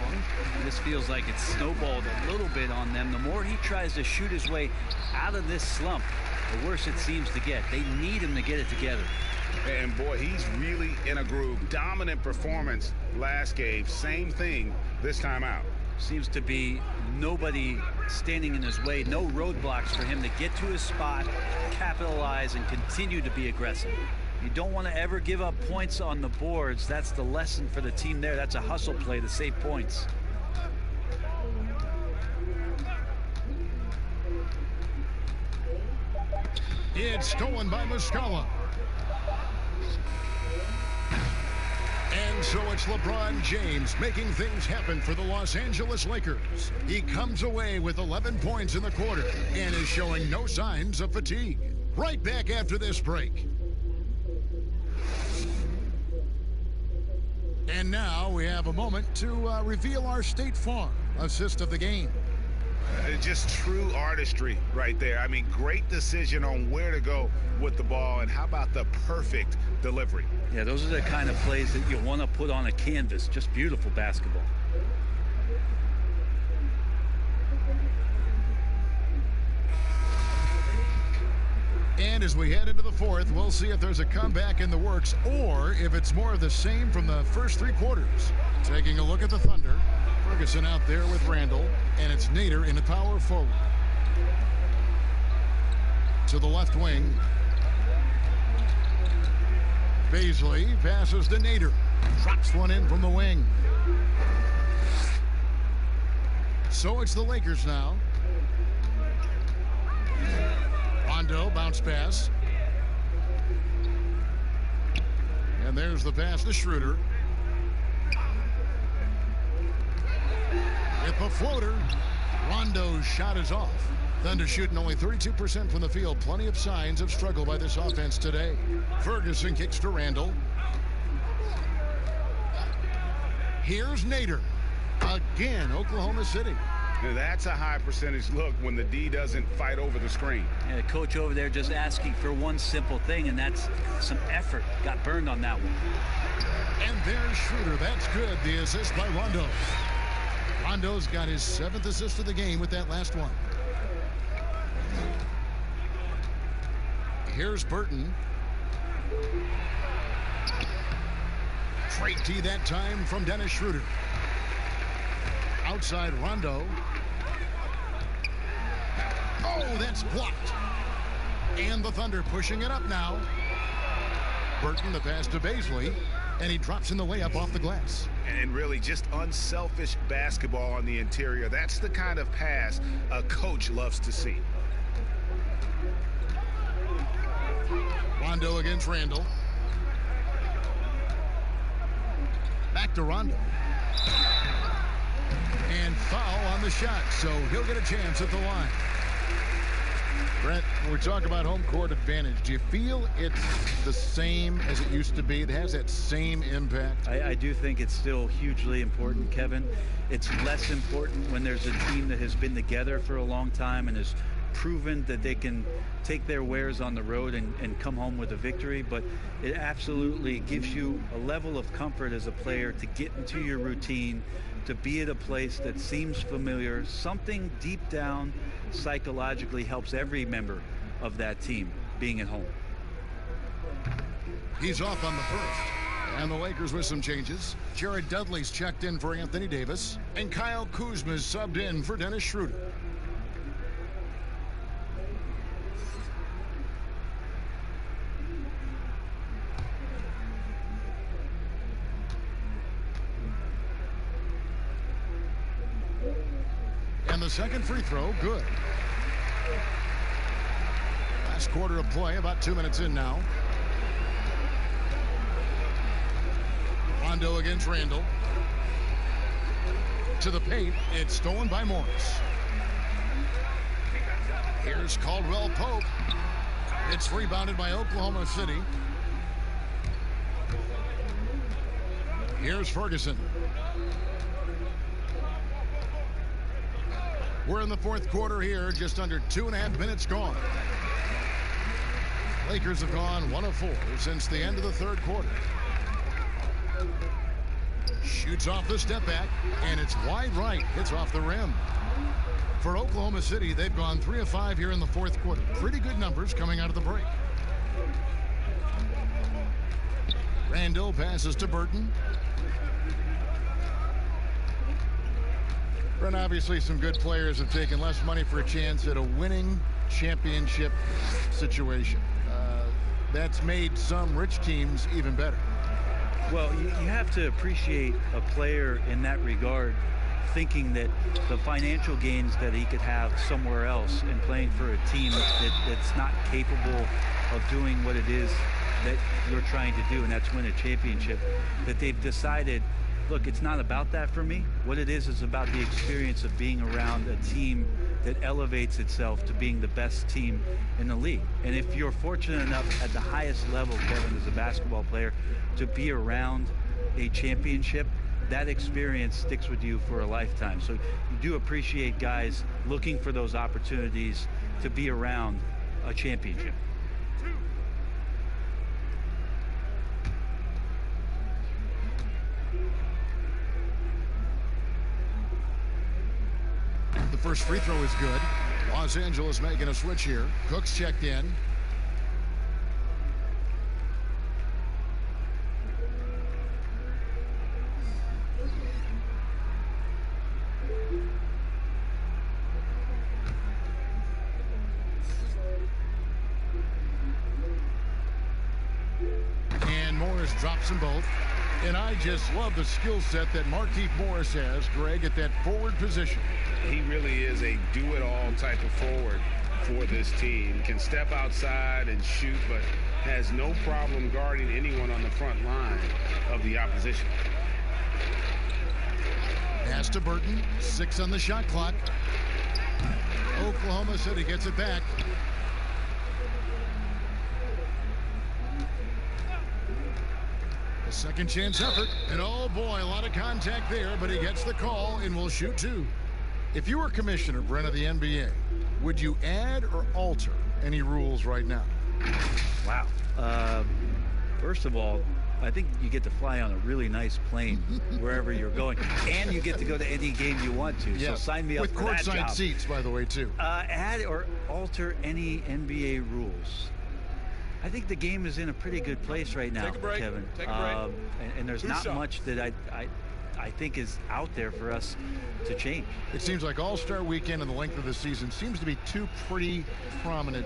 This feels like it's snowballed a little bit on them. The more he tries to shoot his way out of this slump, the worse it seems to get. They need him to get it together. And boy, he's really in a groove. Dominant performance last game. Same thing this time out. Seems to be nobody standing in his way. No roadblocks for him to get to his spot, capitalize, and continue to be aggressive. You don't want to ever give up points on the boards. That's the lesson for the team there. That's a hustle play to save points. It's stolen by Muscala. And so it's LeBron James making things happen for the Los Angeles Lakers. He comes away with 11 points in the quarter and is showing no signs of fatigue. Right back after this break. And now we have a moment to reveal our State Farm assist of the game. Just true artistry right there. I mean, great decision on where to go with the ball, and how about the perfect delivery? Yeah, those are the kind of plays that you want to put on a canvas. Just beautiful basketball. And as we head into the fourth, we'll see if there's a comeback in the works or if it's more of the same from the first three quarters. Taking a look at the Thunder. Ferguson out there with Randall, and it's Nader in the power forward. To the left wing. Baisley passes to Nader. Drops one in from the wing. So it's the Lakers now. Rondo, bounce pass. And there's the pass to Schroeder. With the floater, Rondo's shot is off. Thunder shooting only 32% from the field. Plenty of signs of struggle by this offense today. Ferguson kicks to Randall. Here's Nader. Again, Oklahoma City. Now that's a high percentage look when the D doesn't fight over the screen. Yeah, the coach over there just asking for one simple thing, and that's some effort. Got burned on that one. And there's Schroeder. That's good. The assist by Rondo. Rondo's got his 7th assist of the game with that last one. Here's Burton. Straight D that time from Dennis Schroeder. Outside Rondo. Oh, that's blocked. And the Thunder pushing it up now. Burton, the pass to Baisley, and he drops in the layup off the glass. And really just unselfish basketball on the interior. That's the kind of pass a coach loves to see. Rondo against Randall. Back to Rondo. And foul on the shot, so he'll get a chance at the line. Brent, when we talk about home court advantage, do you feel it's the same as it used to be? It has that same impact? I do think it's still hugely important, Kevin. It's less important when there's a team that has been together for a long time and has proven that they can take their wares on the road and come home with a victory. But it absolutely gives you a level of comfort as a player to get into your routine, to be at a place that seems familiar. Something deep down psychologically helps every member of that team being at home. He's off on the first. And the Lakers with some changes. Jared Dudley's checked in for Anthony Davis. And Kyle Kuzma's subbed in for Dennis Schroeder. And the second free throw, good. Last quarter of play, about 2 minutes in now. Rondo against Randall. To the paint, it's stolen by Morris. Here's Caldwell Pope. It's rebounded by Oklahoma City. Here's Ferguson. We're in the fourth quarter here, just under 2.5 minutes gone. Lakers have gone 1 of 4 since the end of the third quarter. Shoots off the step back, and it's wide right. Hits off the rim. For Oklahoma City, they've gone 3 of 5 here in the fourth quarter. Pretty good numbers coming out of the break. Randall passes to Burton. And obviously some good players have taken less money for a chance at a winning championship situation. That's made some rich teams even better. Well, you have to appreciate a player in that regard, thinking that the financial gains that he could have somewhere else and playing for a team that's not capable of doing what it is that you're trying to do, and that's win a championship, that they've decided, look, it's not about that for me. What it is about the experience of being around a team that elevates itself to being the best team in the league. And if you're fortunate enough at the highest level, Kevin, as a basketball player, to be around a championship, that experience sticks with you for a lifetime. So you do appreciate guys looking for those opportunities to be around a championship. The first free throw is good. Los Angeles making a switch here. Cook's checked in. And Morris drops them both. And I just love the skill set that Markieff Morris has, Greg, at that forward position. He really is a do-it-all type of forward for this team. Can step outside and shoot, but has no problem guarding anyone on the front line of the opposition. Pass to Burton. 6 on the shot clock. Oklahoma City gets it back. A second chance effort. And oh boy, a lot of contact there, but he gets the call and will shoot 2. If you were commissioner, Brent, of the NBA, would you add or alter any rules right now? Wow. First of all, I think you get to fly on a really nice plane wherever you're going, and you get to go to any game you want to. Yeah. So sign me up for that job. With courtside seats, by the way, too. Add or alter any NBA rules. I think the game is in a pretty good place right now, Kevin. Take a break. And there's not much that I think is out there for us to change. It seems like All-Star Weekend and the length of the season seems to be 2 pretty prominent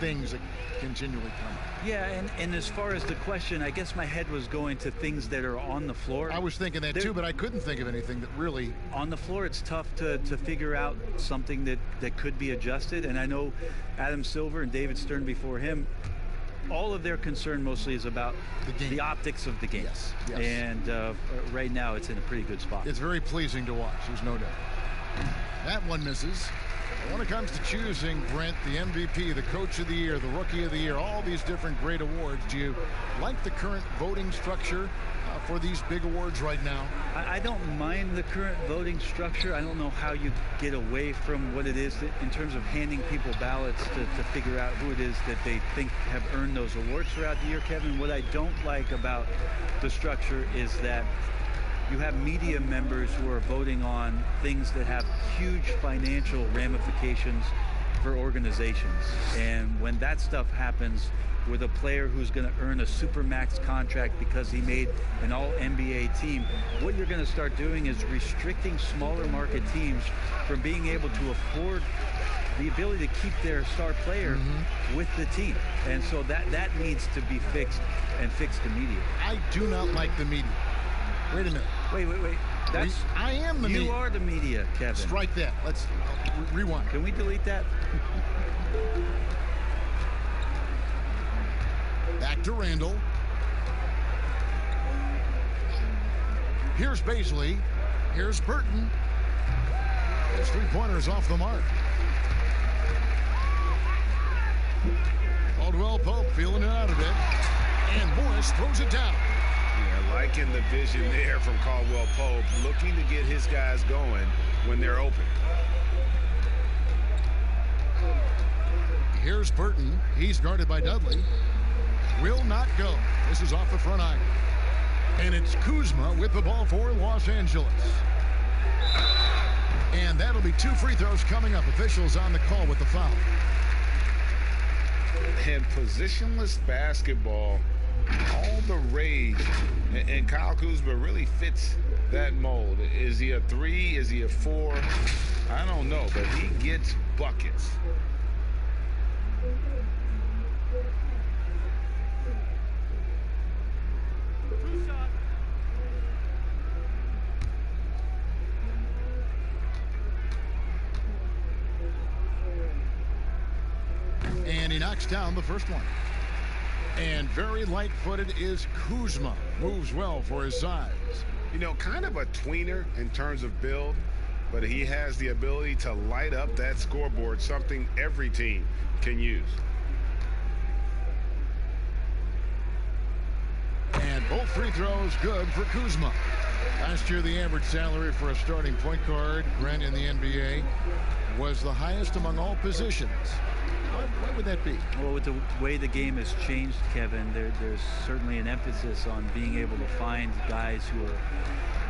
things that continually come up. Yeah, and as far as the question, I guess my head was going to things that are on the floor. I was thinking that too, but I couldn't think of anything that really... On the floor, it's tough to figure out something that could be adjusted. And I know Adam Silver and David Stern before him, all of their concern mostly is about the optics of the game. Yes. And right now, it's in a pretty good spot. It's very pleasing to watch, there's no doubt. That one misses. When it comes to choosing, Brent, the MVP, the Coach of the Year, the Rookie of the Year, all these different great awards, do you like the current voting structure for these big awards right now? I don't mind the current voting structure. I don't know how you get away from what it is in terms of handing people ballots to figure out who it is that they think have earned those awards throughout the year, Kevin. What I don't like about the structure is that you have media members who are voting on things that have huge financial ramifications for organizations. And when that stuff happens with a player who's going to earn a supermax contract because he made an all-NBA team, what you're going to start doing is restricting smaller market teams from being able to afford the ability to keep their star player with the team. And so that needs to be fixed, and fixed immediately. I do not like the media. Wait a minute. Wait. I am the media. You are the media, Kevin. Strike that. Let's rewind. Can we delete that? Back to Randall. Here's Baisley. Here's Burton. His three-pointers off the mark. Caldwell Pope feeling it out a bit. And Morris throws it down. Yeah, liking the vision there from Caldwell Pope, looking to get his guys going when they're open. Here's Burton. He's guarded by Dudley. Will not go. This is off the front iron. And it's Kuzma with the ball for Los Angeles. And that'll be 2 free throws coming up. Officials on the call with the foul. And positionless basketball, all the rage, and Kyle Kuzma really fits that mold. Is he a 3? Is he a 4? I don't know, but he gets buckets. And he knocks down the first one. And very light-footed is Kuzma. Moves well for his size. You know, kind of a tweener in terms of build, but he has the ability to light up that scoreboard, something every team can use. And both free throws good for Kuzma. Last year, the average salary for a starting point guard, Brent, in the NBA, was the highest among all positions. What would that be? Well, with the way the game has changed, Kevin, there's certainly an emphasis on being able to find guys who are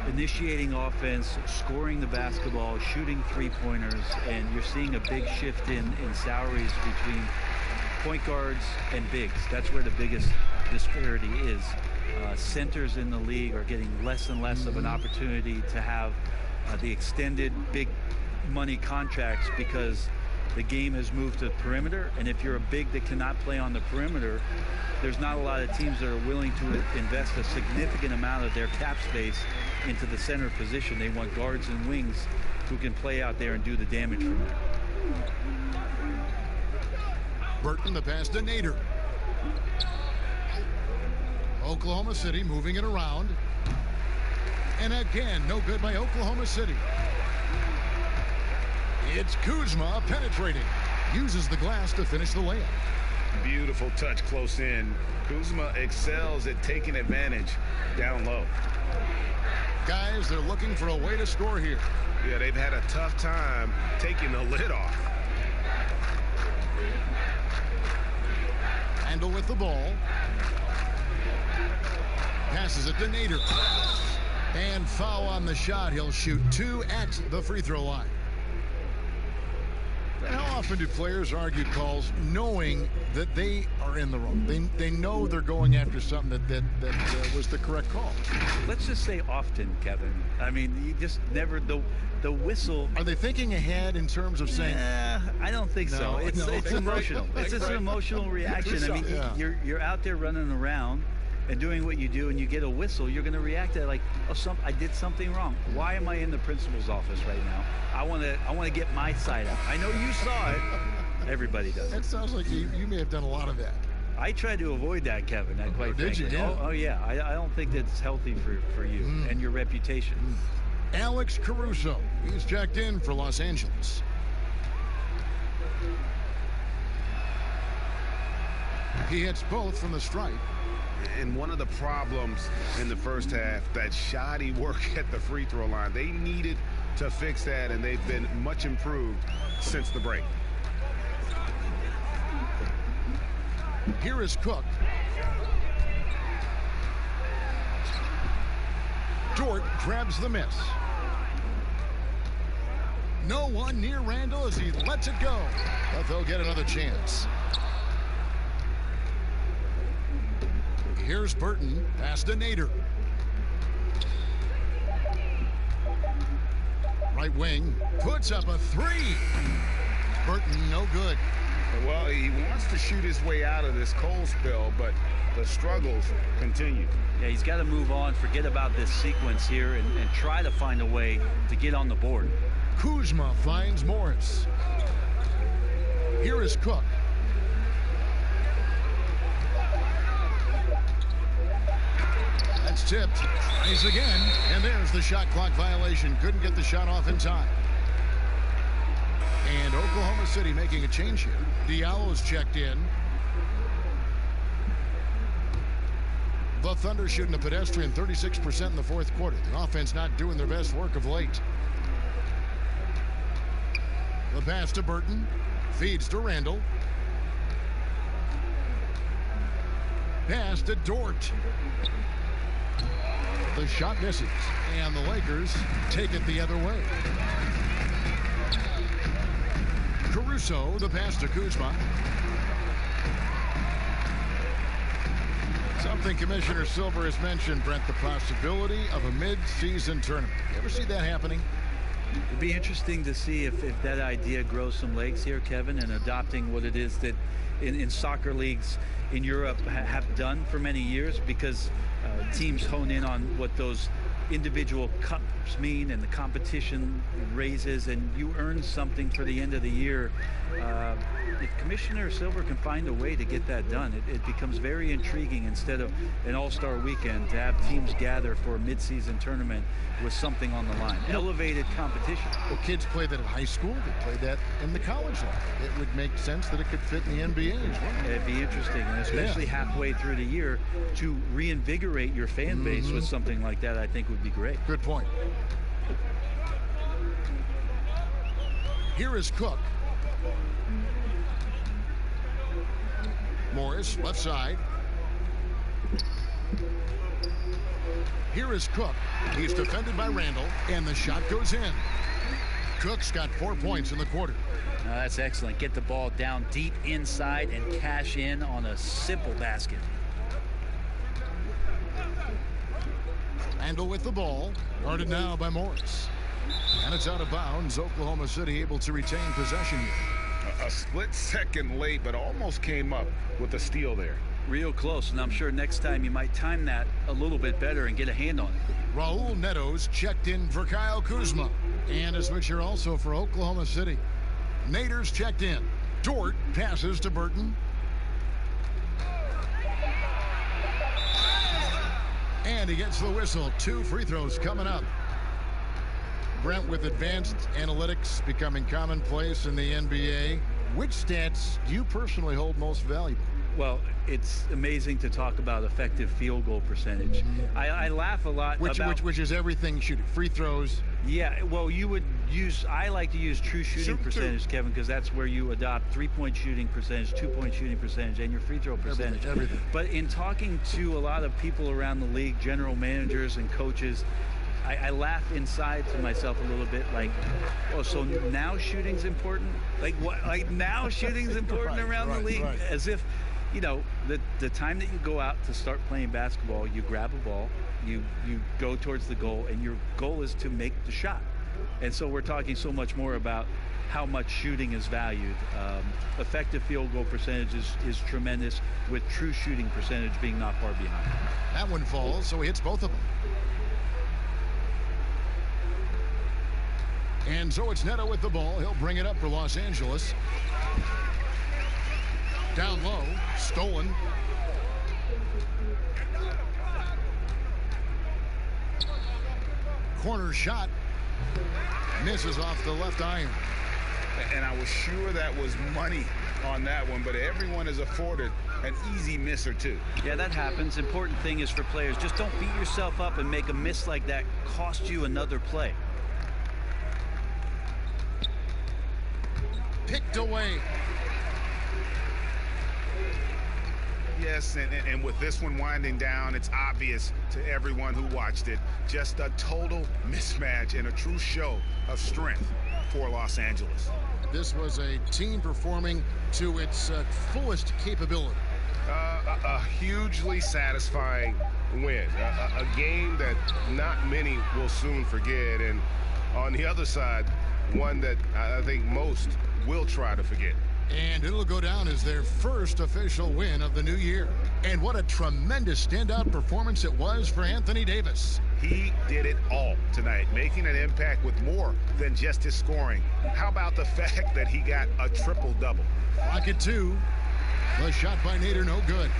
initiating offense, scoring the basketball, shooting three-pointers, and you're seeing a big shift in salaries between point guards and bigs. That's where the biggest disparity is. Centers in the league are getting less and less of an opportunity to have the extended big money contracts because the game has moved to perimeter, and if you're a big that cannot play on the perimeter, there's not a lot of teams that are willing to invest a significant amount of their cap space into the center position. They want guards and wings who can play out there and do the damage from there. Burton, the pass to Nader. Oklahoma City moving it around. And again, no good by Oklahoma City. It's Kuzma penetrating. Uses the glass to finish the layup. Beautiful touch close in. Kuzma excels at taking advantage down low. Guys, they're looking for a way to score here. Yeah, they've had a tough time taking the lid off. Randall with the ball. Passes it to Nader. And foul on the shot. He'll shoot 2 at the free throw line. How often do players argue calls knowing that they are in the wrong? They know they're going after something that was the correct call. Let's just say often, Kevin. I mean, you just never, the whistle. Are they thinking ahead in terms of saying? I don't think so. It's emotional. It's just an emotional reaction. I mean, you're out there running around and doing what you do, and you get a whistle, you're going to react to it like, oh, I did something wrong. Why am I in the principal's office right now? I want to get my side up. I know you saw it. Everybody does. That sounds like you may have done a lot of that. I tried to avoid that, Kevin. Quite frankly. Did you? Yeah. Oh yeah. I don't think that's healthy for you and your reputation. Alex Caruso. He's checked in for Los Angeles. He hits both from the stripe. And one of the problems in the first half, that shoddy work at the free throw line. They needed to fix that, and they've been much improved since the break. Here is Cook. Dort grabs the miss. No one near Randall as he lets it go. But they'll get another chance. Here's Burton. Pass to Nader. Right wing. Puts up a three. Burton, no good. Well, he wants to shoot his way out of this cold spell, but the struggles continue. Yeah, he's got to move on, forget about this sequence here, and try to find a way to get on the board. Kuzma finds Morris. Here is Cook. That's tipped. Tries again, and there's the shot clock violation. Couldn't get the shot off in time. And Oklahoma City making a change here. Diallo's checked in. The Thunder shooting a pedestrian 36% in the fourth quarter. The offense not doing their best work of late. The pass to Burton. Feeds to Randall. Pass to Dort. The shot misses. And the Lakers take it the other way. Caruso, the pass to Kuzma. Something Commissioner Silver has mentioned, Brent, the possibility of a mid-season tournament. You ever see that happening? It'd be interesting to see if that idea grows some legs here, Kevin, and adopting what it is that in soccer leagues in Europe have done for many years, because teams hone in on what those individual cups mean and the competition raises, and you earn something for the end of the year. If Commissioner Silver can find a way to get that done, it becomes very intriguing, instead of an all-star weekend, to have teams gather for a mid-season tournament with something on the line. Elevated competition. Well, kids play that at high school. They play that in the college level. It would make sense that it could fit in the NBA as well. It'd be interesting, and especially halfway through the year, to reinvigorate your fan base with something like that, I think would be great. Good point. Here is Cook. Morris, left side. Here is Cook. He's defended by Randall, and the shot goes in. Cook's got 4 points in the quarter. That's excellent. Get the ball down deep inside and cash in on a simple basket. Randall with the ball. Guarded now by Morris. And it's out of bounds. Oklahoma City able to retain possession here. A split second late, but almost came up with a steal there. Real close, and I'm sure next time you might time that a little bit better and get a hand on it. Raul Neto's checked in for Kyle Kuzma. And a switcher also for Oklahoma City. Nader's checked in. Dort passes to Burton. And he gets the whistle. 2 free throws coming up. Brent, with advanced analytics becoming commonplace in the NBA, which stats do you personally hold most valuable? Well, it's amazing to talk about effective field goal percentage. I laugh a lot about... Which is everything shooting. Free throws. Yeah, well, you would use... I like to use true shooting percentage, Kevin, because that's where you adopt 3-point shooting percentage, 2-point shooting percentage, and your free throw percentage. Everything. But in talking to a lot of people around the league, general managers and coaches, I laugh inside to myself a little bit, like, oh, so now shooting's important? Like, what? Like, now shooting's important around the league? Right. As if, you know, the time that you go out to start playing basketball, you grab a ball, you go towards the goal, and your goal is to make the shot. And so we're talking so much more about how much shooting is valued. Effective field goal percentage is tremendous, with true shooting percentage being not far behind. That one falls, so he hits both of them. And so it's Neto with the ball. He'll bring it up for Los Angeles. Down low, stolen. Corner shot. Misses off the left iron. And I was sure that was money on that one, but everyone is afforded an easy miss or two. Yeah, that happens. Important thing is for players, just don't beat yourself up and make a miss like that cost you another play. Picked away. Yes, and with this one winding down, it's obvious to everyone who watched it. Just a total mismatch and a true show of strength. for Los Angeles. This was a team performing to its fullest capability. A hugely satisfying win. A game that not many will soon forget. And on the other side, one that I think most will try to forget. And it'll go down as their first official win of the new year. And what a tremendous standout performance it was for Anthony Davis. He did it all tonight, making an impact with more than just his scoring. How about the fact that he got a triple-double? Clock at 2. The shot by Nader, no good.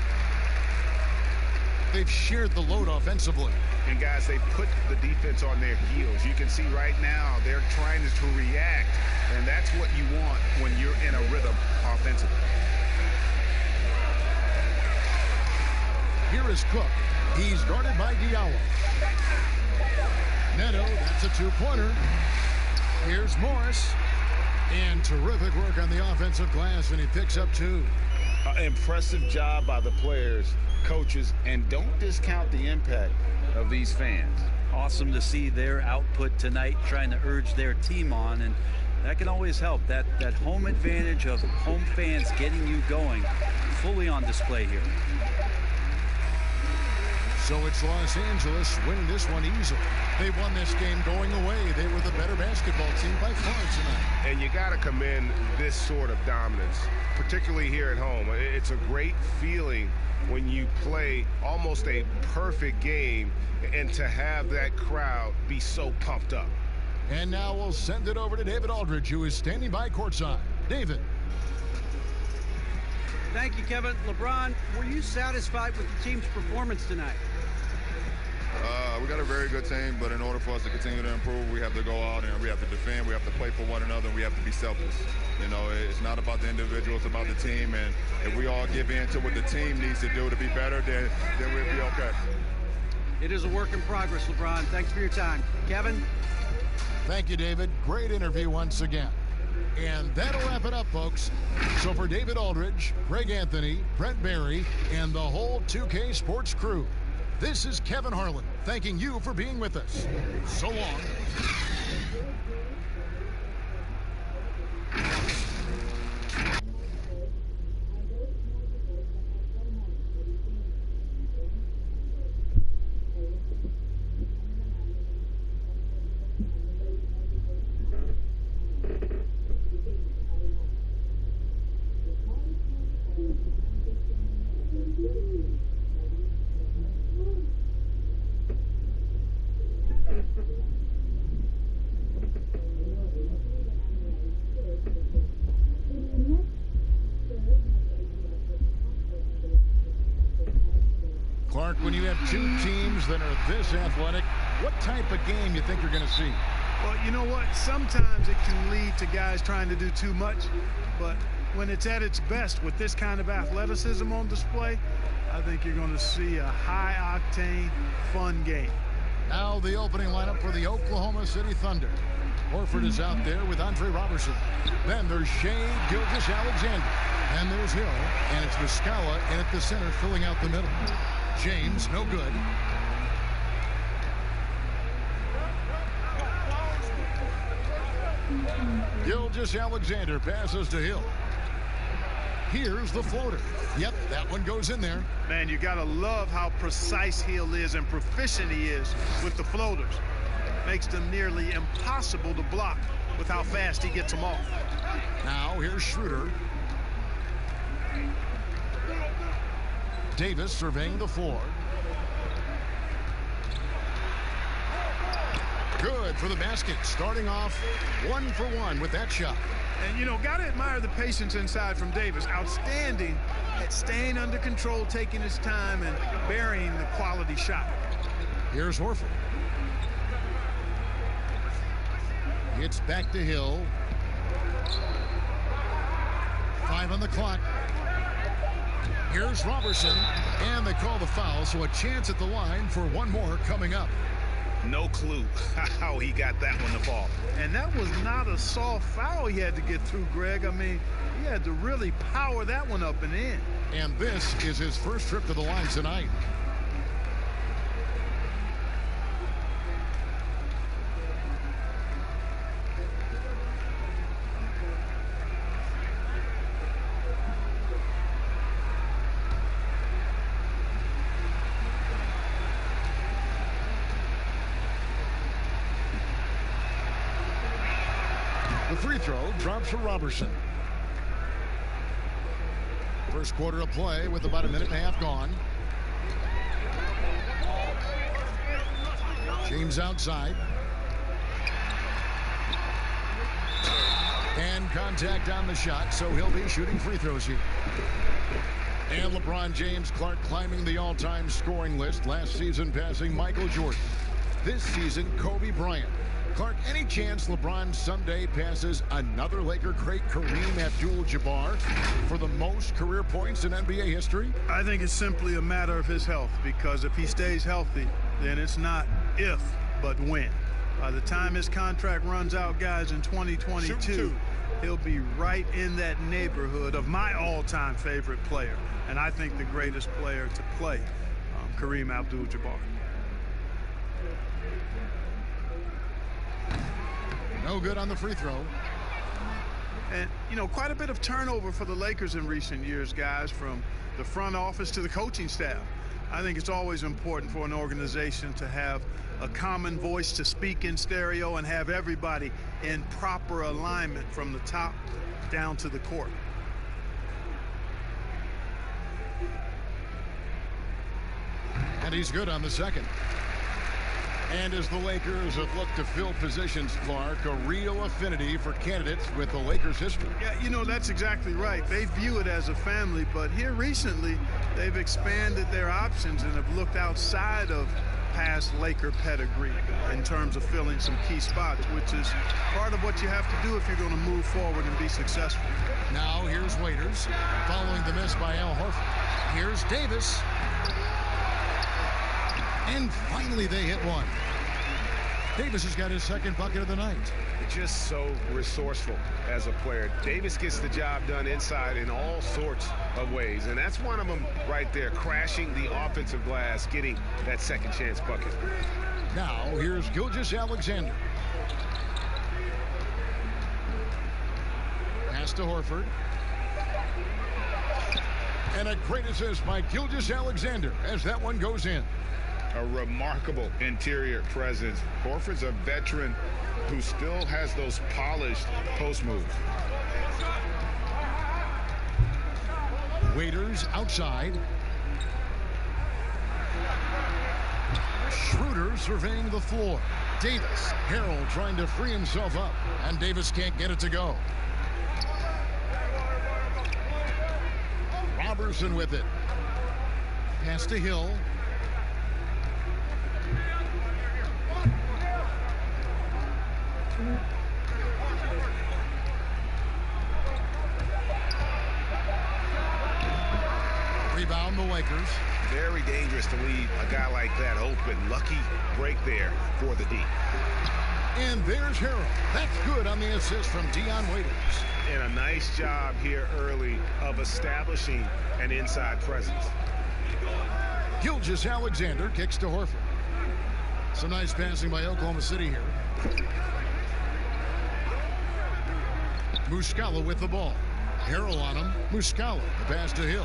They've shared the load offensively. And guys, they put the defense on their heels. You can see right now they're trying to react, and that's what you want when you're in a rhythm offensively. Here is Cook. He's guarded by Diallo. Neto, that's a two-pointer. Here's Morris. And terrific work on the offensive glass, and he picks up 2. Impressive job by the players, coaches, and don't discount the impact of these fans. Awesome to see their output tonight, trying to urge their team on, and that can always help. That home advantage of home fans getting you going, fully on display here. So it's Los Angeles winning this one easily. They won this game going away. They were the better basketball team by far tonight. And you got to commend this sort of dominance, particularly here at home. It's a great feeling when you play almost a perfect game and to have that crowd be so pumped up. And now we'll send it over to David Aldridge, who is standing by courtside. David. Thank you, Kevin. LeBron, were you satisfied with the team's performance tonight? We got a very good team, but in order for us to continue to improve, we have to go out and we have to defend, we have to play for one another, and we have to be selfless. You know, it's not about the individual, it's about the team, and if we all give in to what the team needs to do to be better, then we'll be okay. It is a work in progress, LeBron. Thanks for your time. Kevin? Thank you, David. Great interview once again. And that'll wrap it up, folks. So for David Aldridge, Greg Anthony, Brent Barry, and the whole 2K Sports crew, this is Kevin Harlan, thanking you for being with us. So long. Clark, when you have two teams that are this athletic, what type of game you think you're going to see? Well, you know what? Sometimes it can lead to guys trying to do too much, but when it's at its best with this kind of athleticism on display, I think you're going to see a high-octane, fun game. Now the opening lineup for the Oklahoma City Thunder. Horford is out there with Andre Robertson. Then there's Shea Gilgeous-Alexander. And there's Hill, and it's Muscala in at the center filling out the middle. James, no good. Gilgeous-Alexander passes to Hill. Here's the floater. Yep, that one goes in there. Man, you got to love how precise Hill is and proficient he is with the floaters. Makes them nearly impossible to block with how fast he gets them off. Now here's Schroeder. Davis surveying the floor. Good for the basket. Starting off 1 for 1 with that shot. And, you know, got to admire the patience inside from Davis. Outstanding at staying under control, taking his time, and burying the quality shot. Here's Horford. It's back to Hill. 5 on the clock. Here's Robertson, and they call the foul, so a chance at the line for one more coming up. No clue how he got that one to fall. And that was not a soft foul he had to get through, Greg. I mean, he had to really power that one up and in. And this is his first trip to the line tonight. free throw drops for Robertson. First quarter of play with about a minute and a half gone. James outside. And contact on the shot, so he'll be shooting free throws here. And LeBron James, Clark, climbing the all-time scoring list. Last season passing Michael Jordan. This season, Kobe Bryant. Clark, any chance LeBron someday passes another Laker great, Kareem Abdul-Jabbar, for the most career points in NBA history? I think it's simply a matter of his health, because if he stays healthy, then it's not if, but when. By the time his contract runs out, guys, in 2022, he'll be right in that neighborhood of my all-time favorite player, and I think the greatest player to play, Kareem Abdul-Jabbar. No good on the free throw. And, you know, quite a bit of turnover for the Lakers in recent years, guys, from the front office to the coaching staff. I think it's always important for an organization to have a common voice to speak in stereo and have everybody in proper alignment from the top down to the court. And he's good on the second. And as the Lakers have looked to fill positions, Clark, a real affinity for candidates with the Lakers history. Yeah, you know, that's exactly right. They view it as a family, but here recently they've expanded their options and have looked outside of past Laker pedigree in terms of filling some key spots, which is part of what you have to do if you're going to move forward and be successful. Now here's Waiters following the miss by Al Horford. Here's Davis. And finally they hit one. Davis has got his second bucket of the night. Just so resourceful as a player. Davis gets the job done inside in all sorts of ways, and that's one of them right there, crashing the offensive glass, getting that second chance bucket. Now here's Gilgeous-Alexander. Pass to Horford. And a great assist by Gilgeous-Alexander as that one goes in. A remarkable interior presence. Horford's a veteran who still has those polished post moves. Waiters outside. Schroeder surveying the floor. Davis. Harrell trying to free himself up, and Davis can't get it to go. Robertson with it. Pass to Hill. Rebound the Lakers. Very dangerous to leave a guy like that open. Lucky break there for the D. And there's Harrell. That's good on the assist from Dion Waiters. And a nice job here early of establishing an inside presence. Gilgeous-Alexander kicks to Horford. Some nice passing by Oklahoma City here. Muscala with the ball. Harrell on him. Muscala, the pass to Hill.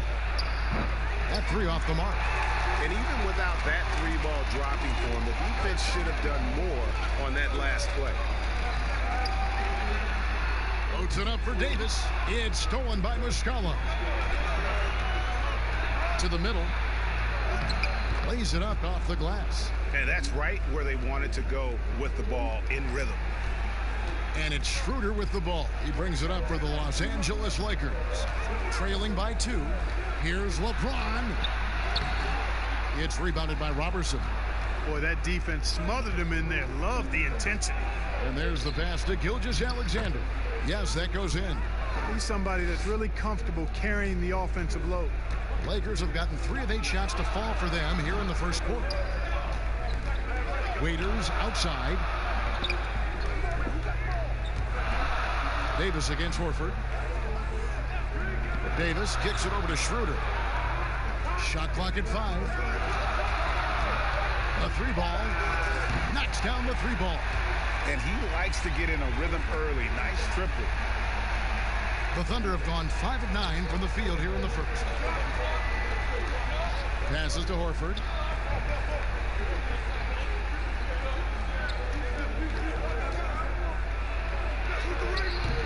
That three off the mark. And even without that three ball dropping for him, the defense should have done more on that last play. Loads it up for Davis. It's stolen by Muscala. To the middle. Lays it up off the glass. And that's right where they wanted to go with the ball, in rhythm. And it's Schroeder with the ball. He brings it up for the Los Angeles Lakers. Trailing by 2. Here's LeBron. It's rebounded by Robertson. Boy, that defense smothered him in there. Love the intensity. And there's the pass to Gilgeous-Alexander. Yes, that goes in. He's somebody that's really comfortable carrying the offensive load. Lakers have gotten 3 of 8 shots to fall for them here in the first quarter. Waiters outside. Davis against Horford. Davis kicks it over to Schroeder. Shot clock at 5. The 3-ball. Knocks down the 3-ball. And he likes to get in a rhythm early. Nice triple. The Thunder have gone 5 of 9 from the field here in the first. Passes to Horford.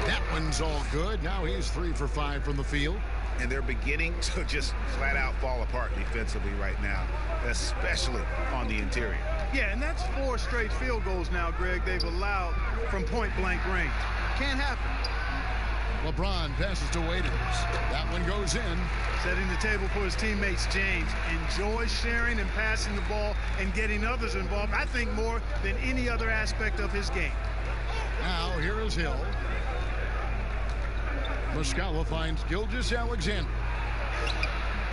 That one's all good. Now he's 3 for 5 from the field. And they're beginning to just flat out fall apart defensively right now, especially on the interior. Yeah, and that's 4 straight field goals now, Greg, they've allowed from point-blank range. Can't happen. LeBron passes to Waiters. That one goes in. Setting the table for his teammates. James enjoys sharing and passing the ball and getting others involved, I think, more than any other aspect of his game. Now here is Hill. Muscala finds Gilgeous-Alexander.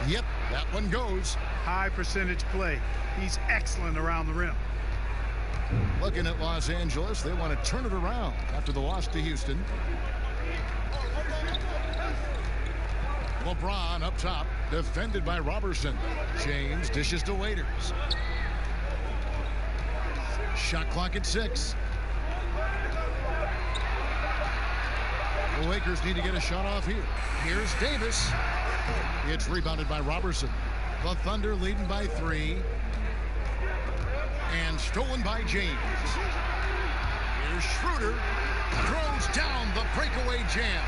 Yep, that one goes. High percentage play. He's excellent around the rim. Looking at Los Angeles, they want to turn it around after the loss to Houston. LeBron up top, defended by Robertson. James dishes to Waiters. Shot clock at 6. The Lakers need to get a shot off here. Here's Davis. It's rebounded by Robertson. The Thunder leading by 3. And stolen by James. Here's Schroeder. Throws down the breakaway jam.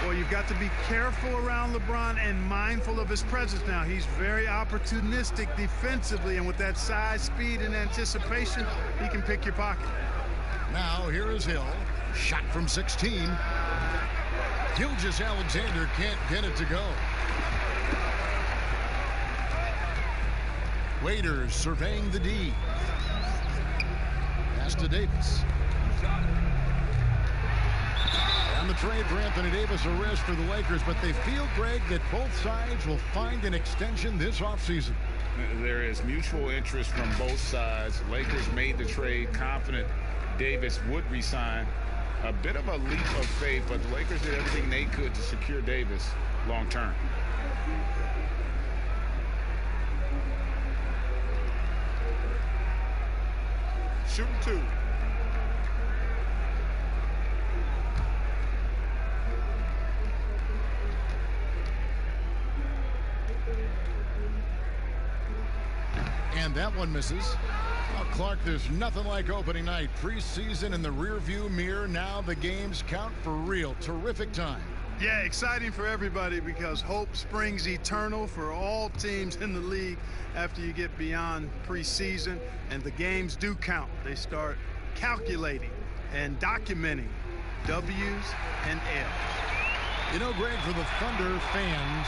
Well, you've got to be careful around LeBron and mindful of his presence now. He's very opportunistic defensively, and with that size, speed, and anticipation, he can pick your pocket. Now here is Hill. Shot from 16. Gilgeous-Alexander can't get it to go. Waiters surveying the D. Pass to Davis. And the trade for Anthony Davis, a risk for the Lakers, but they feel, Greg, that both sides will find an extension this offseason. There is mutual interest from both sides. Lakers made the trade confident Davis would resign. A bit of a leap of faith, but the Lakers did everything they could to secure Davis long term. Shooting 2. And that one misses. Well, Clark, there's nothing like opening night. Preseason in the rearview mirror. Now the games count for real. Terrific time. Yeah, exciting for everybody because hope springs eternal for all teams in the league after you get beyond preseason, and the games do count. They start calculating and documenting W's and L's. You know, Greg, for the Thunder fans,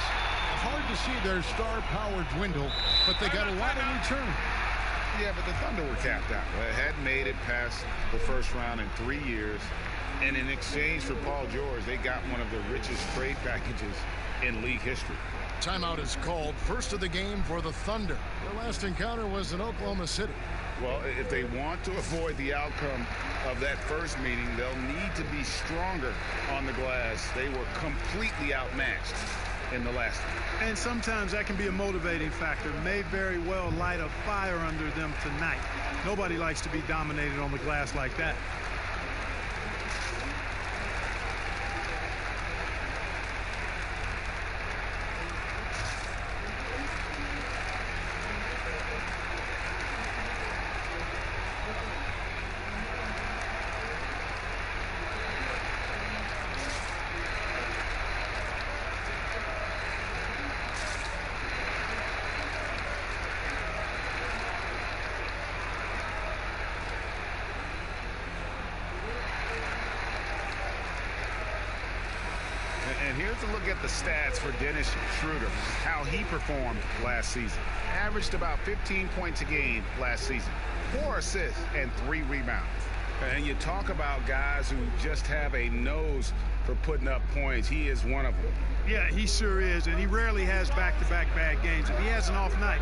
hard to see their star power dwindle, but they got a lot in return. Yeah, but the Thunder were capped out. They hadn't made it past the first round in 3 years. And in exchange for Paul George, they got one of the richest trade packages in league history. Timeout is called. First of the game for the Thunder. Their last encounter was in Oklahoma City. Well, if they want to avoid the outcome of that first meeting, they'll need to be stronger on the glass. They were completely outmatched in the last one. And sometimes that can be a motivating factor. May very well light a fire under them tonight. Nobody likes to be dominated on the glass like that. And here's a look at the stats for Dennis Schroeder, how he performed last season. Averaged about 15 points a game last season, 4 assists and 3 rebounds. And you talk about guys who just have a nose for putting up points. He is one of them. Yeah, he sure is, and he rarely has back-to-back bad games. If he has an off night,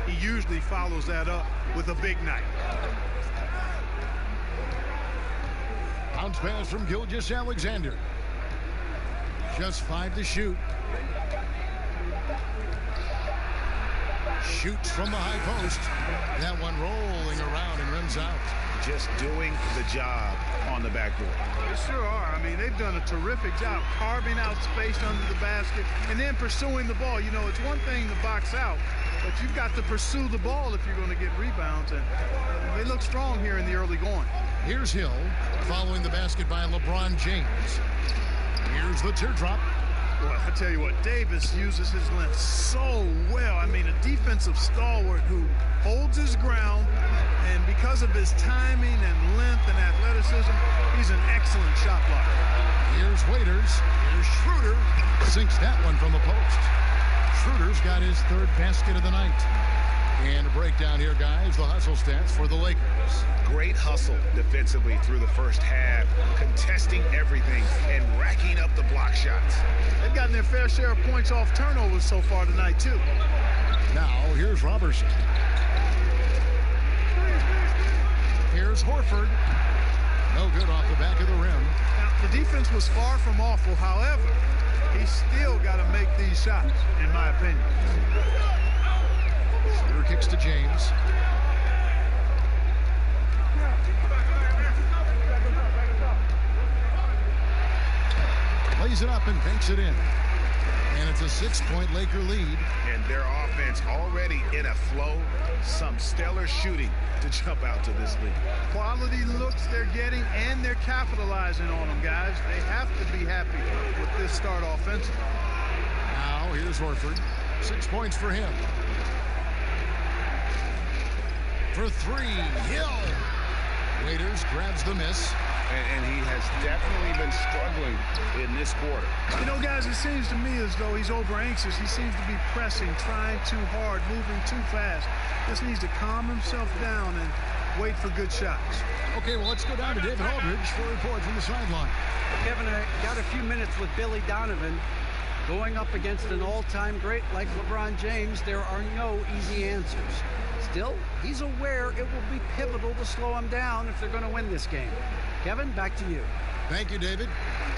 he usually follows that up with a big night. Bounce pass from Gilgeous-Alexander. Just 5 to shoot. Shoots from the high post. That one rolling around and rims out. Just doing the job on the backboard. They sure are. I mean, they've done a terrific job carving out space under the basket and then pursuing the ball. You know, it's one thing to box out, but you've got to pursue the ball if you're going to get rebounds, and they look strong here in the early going. Here's Hill following the basket by LeBron James. Here's the teardrop. Well, I tell you what, Davis uses his length so well. I mean, a defensive stalwart who holds his ground, and because of his timing and length and athleticism, he's an excellent shot blocker. Here's Waiters. Here's Schroeder. Sinks that one from the post. Schroeder's got his third basket of the night. And a breakdown here, guys. The hustle stats for the Lakers. Great hustle defensively through the first half, contesting everything and racking up the block shots. They've gotten their fair share of points off turnovers so far tonight, too. Now, here's Robertson. Here's Horford. No good off the back of the rim. Now, the defense was far from awful. However, he's still got to make these shots, in my opinion. Schroeder kicks to James. Lays it up and banks it in. And it's a 6-point Laker lead. And their offense already in a flow. Some stellar shooting to jump out to this lead. Quality looks they're getting, and they're capitalizing on them, guys. They have to be happy with this start offensively. Now, here's Horford. 6 points for him. For three, Hill. Waiters grabs the miss. And he has definitely been struggling in this quarter. You know, guys, it seems to me as though he's over anxious. He seems to be pressing, trying too hard, moving too fast. Just needs to calm himself down and wait for good shots. Okay, well, let's go down to David Aldridge for a report from the sideline. Kevin, I got a few minutes with Billy Donovan. Going up against an all-time great like LeBron James, there are no easy answers. Still, he's aware it will be pivotal to slow him down if they're going to win this game. Kevin, back to you. Thank you, David.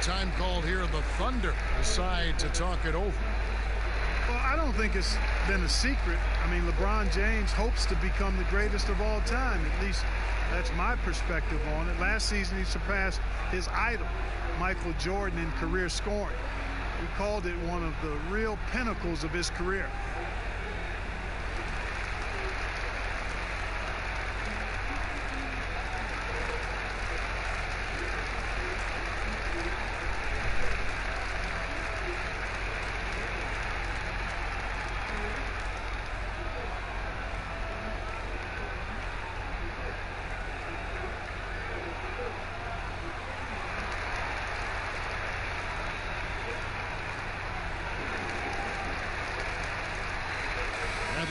Time called here. The Thunder decide to talk it over. Well, I don't think it's been a secret. I mean, LeBron James hopes to become the greatest of all time. At least that's my perspective on it. Last season, he surpassed his idol, Michael Jordan, in career scoring. He called it one of the real pinnacles of his career.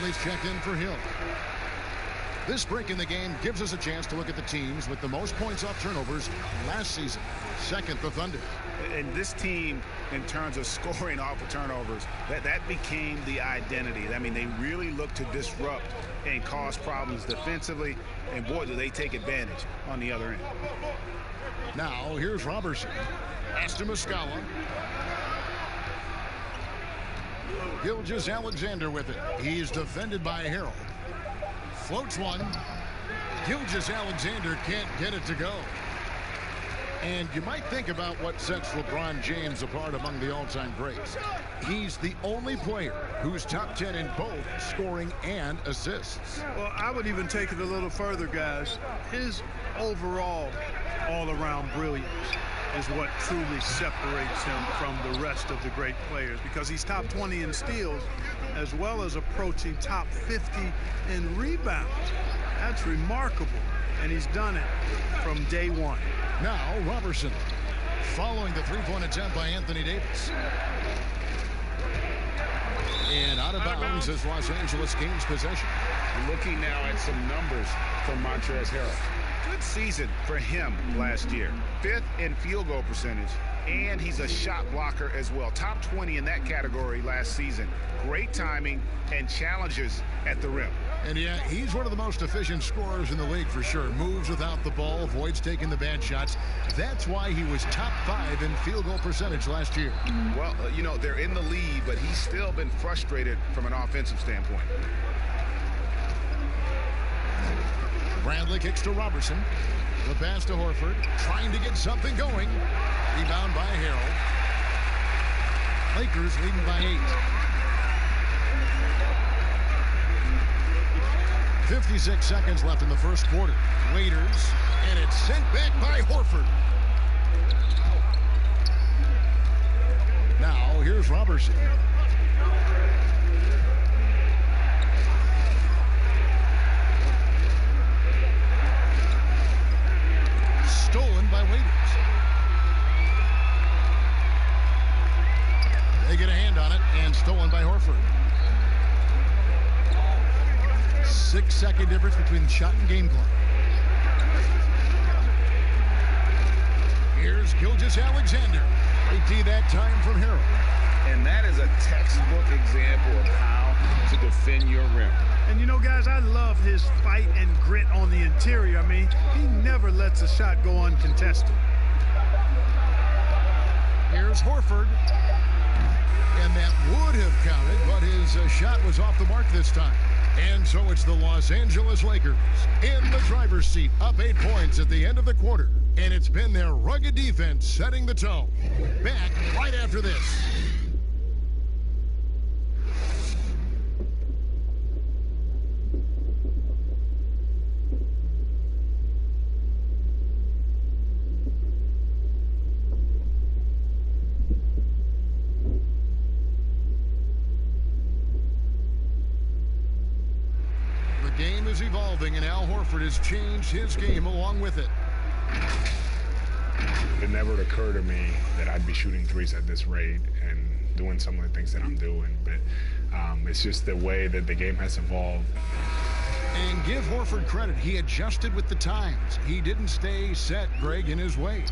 Bradley's checked in for Hill. This break in the game gives us a chance to look at the teams with the most points off turnovers last season. Second, the Thunder. And this team, in terms of scoring off of turnovers, that became the identity. I mean, they really look to disrupt and cause problems defensively, and boy, do they take advantage on the other end. Now, here's Robertson. Pass to Muscala. Gilgeous-Alexander with it. He's defended by Harrell. Floats one. Gilgeous-Alexander can't get it to go. And you might think about what sets LeBron James apart among the all-time greats. He's the only player who's top 10 in both scoring and assists. Well, I would even take it a little further, guys. His overall all-around brilliance is what truly separates him from the rest of the great players, because he's top 20 in steals as well as approaching top 50 in rebounds. That's remarkable, and he's done it from day one. Now Robertson following the three-point attempt by Anthony Davis. And out of bounds is Los Angeles gains possession. Looking now at some numbers from Montrezl Harrell. Good season for him last year. 5th in field goal percentage, and he's a shot blocker as well. Top 20 in that category last season. Great timing and challenges at the rim. And yeah, he's one of the most efficient scorers in the league for sure. Moves without the ball, avoids taking the bad shots. That's why he was top 5 in field goal percentage last year. Well, you know, they're in the lead, but he's still been frustrated from an offensive standpoint. Bradley kicks to Robertson. The pass to Horford, trying to get something going. Rebound by Harrell. Lakers leading by 8. 56 seconds left in the first quarter. Waiters, and it's sent back by Horford. Now, here's Robertson. Stolen by Waiters. They get a hand on it, and stolen by Horford. 6-second difference between the shot and game clock. Here's Gilgeous-Alexander. AT that time from Harold. And that is a textbook example of how to defend your rim. And you know, guys, I love his fight and grit on the interior. I mean, he never lets a shot go uncontested. Here's Horford. And that would have counted, but his shot was off the mark this time. And so it's the Los Angeles Lakers in the driver's seat, up 8 points at the end of the quarter. And it's been their rugged defense setting the tone. Back right after this. The game is evolving, and Al Horford has changed his game along with it. It never occurred to me that I'd be shooting threes at this rate and doing some of the things that I'm doing, but it's just the way that the game has evolved. And give Horford credit. He adjusted with the times. He didn't stay set, Greg, in his ways.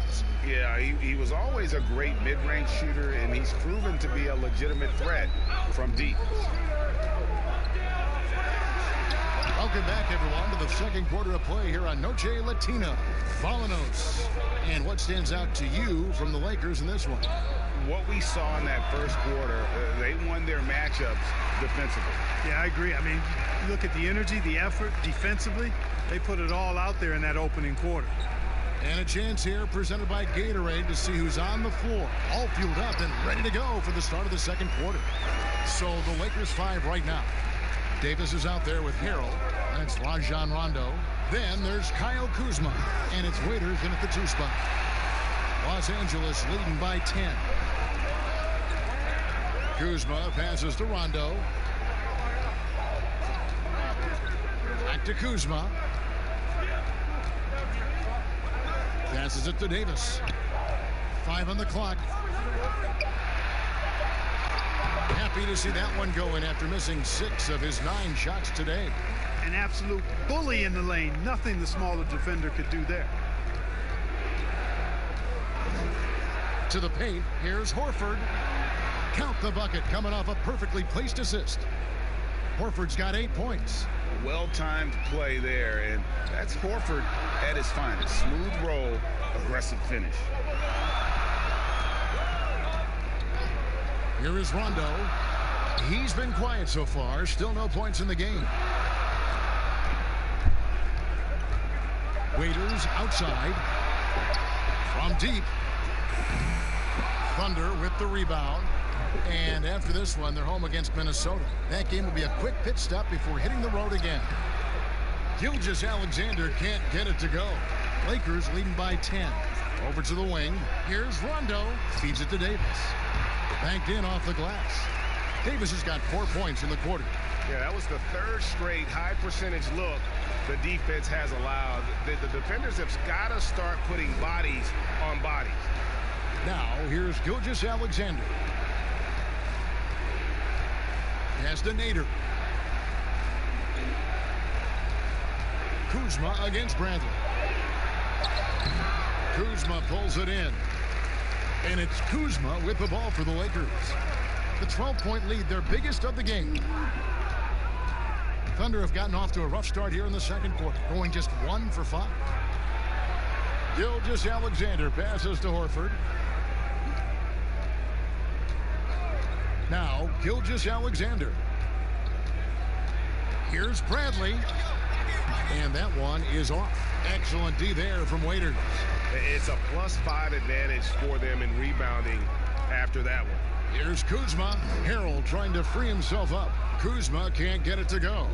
Yeah, he was always a great mid-range shooter, and he's proven to be a legitimate threat from deep. Welcome back, everyone, to the second quarter of play here on Noche Latina. Falanos. And what stands out to you from the Lakers in this one? What we saw in that first quarter, they won their matchups defensively. Yeah, I agree. I mean, you look at the energy, the effort defensively, they put it all out there in that opening quarter. And a chance here presented by Gatorade to see who's on the floor. All fueled up and ready to go for the start of the second quarter. So the Lakers 5 right now. Davis is out there with Harold, and it's Rajon Rondo. Then there's Kyle Kuzma, and it's Waiters in at the 2 spot. Los Angeles leading by 10. Kuzma passes to Rondo. Back to Kuzma. Passes it to Davis. 5 on the clock. Happy to see that one go in after missing 6 of his 9 shots today. An absolute bully in the lane. Nothing the smaller defender could do there. To the paint, here's Horford. Count the bucket coming off a perfectly placed assist. Horford's got 8 points. Well-timed play there, and that's Horford at his finest. Smooth roll, aggressive finish. Here is Rondo. He's been quiet so far. Still no points in the game. Waiters outside. From deep. Thunder with the rebound. And after this one, they're home against Minnesota. That game will be a quick pit stop before hitting the road again. Gilgeous-Alexander can't get it to go. Lakers leading by 10. Over to the wing. Here's Rondo. Feeds it to Davis. Banked in off the glass. Davis has got 4 points in the quarter. Yeah, that was the 3rd straight high percentage look the defense has allowed. The defenders have got to start putting bodies on bodies. Now, here's Gilgeous-Alexander. Pass to Nader. Kuzma against Bradley. Kuzma pulls it in. And it's Kuzma with the ball for the Lakers. The 12-point lead, their biggest of the game. Thunder have gotten off to a rough start here in the second quarter, going just 1 for 5. Gilgeous-Alexander passes to Horford. Now, Gilgeous-Alexander. Here's Bradley. And that one is off. Excellent D there from Waiters. It's a +5 advantage for them in rebounding after that one. Here's Kuzma. Harold trying to free himself up. Kuzma can't get it to go.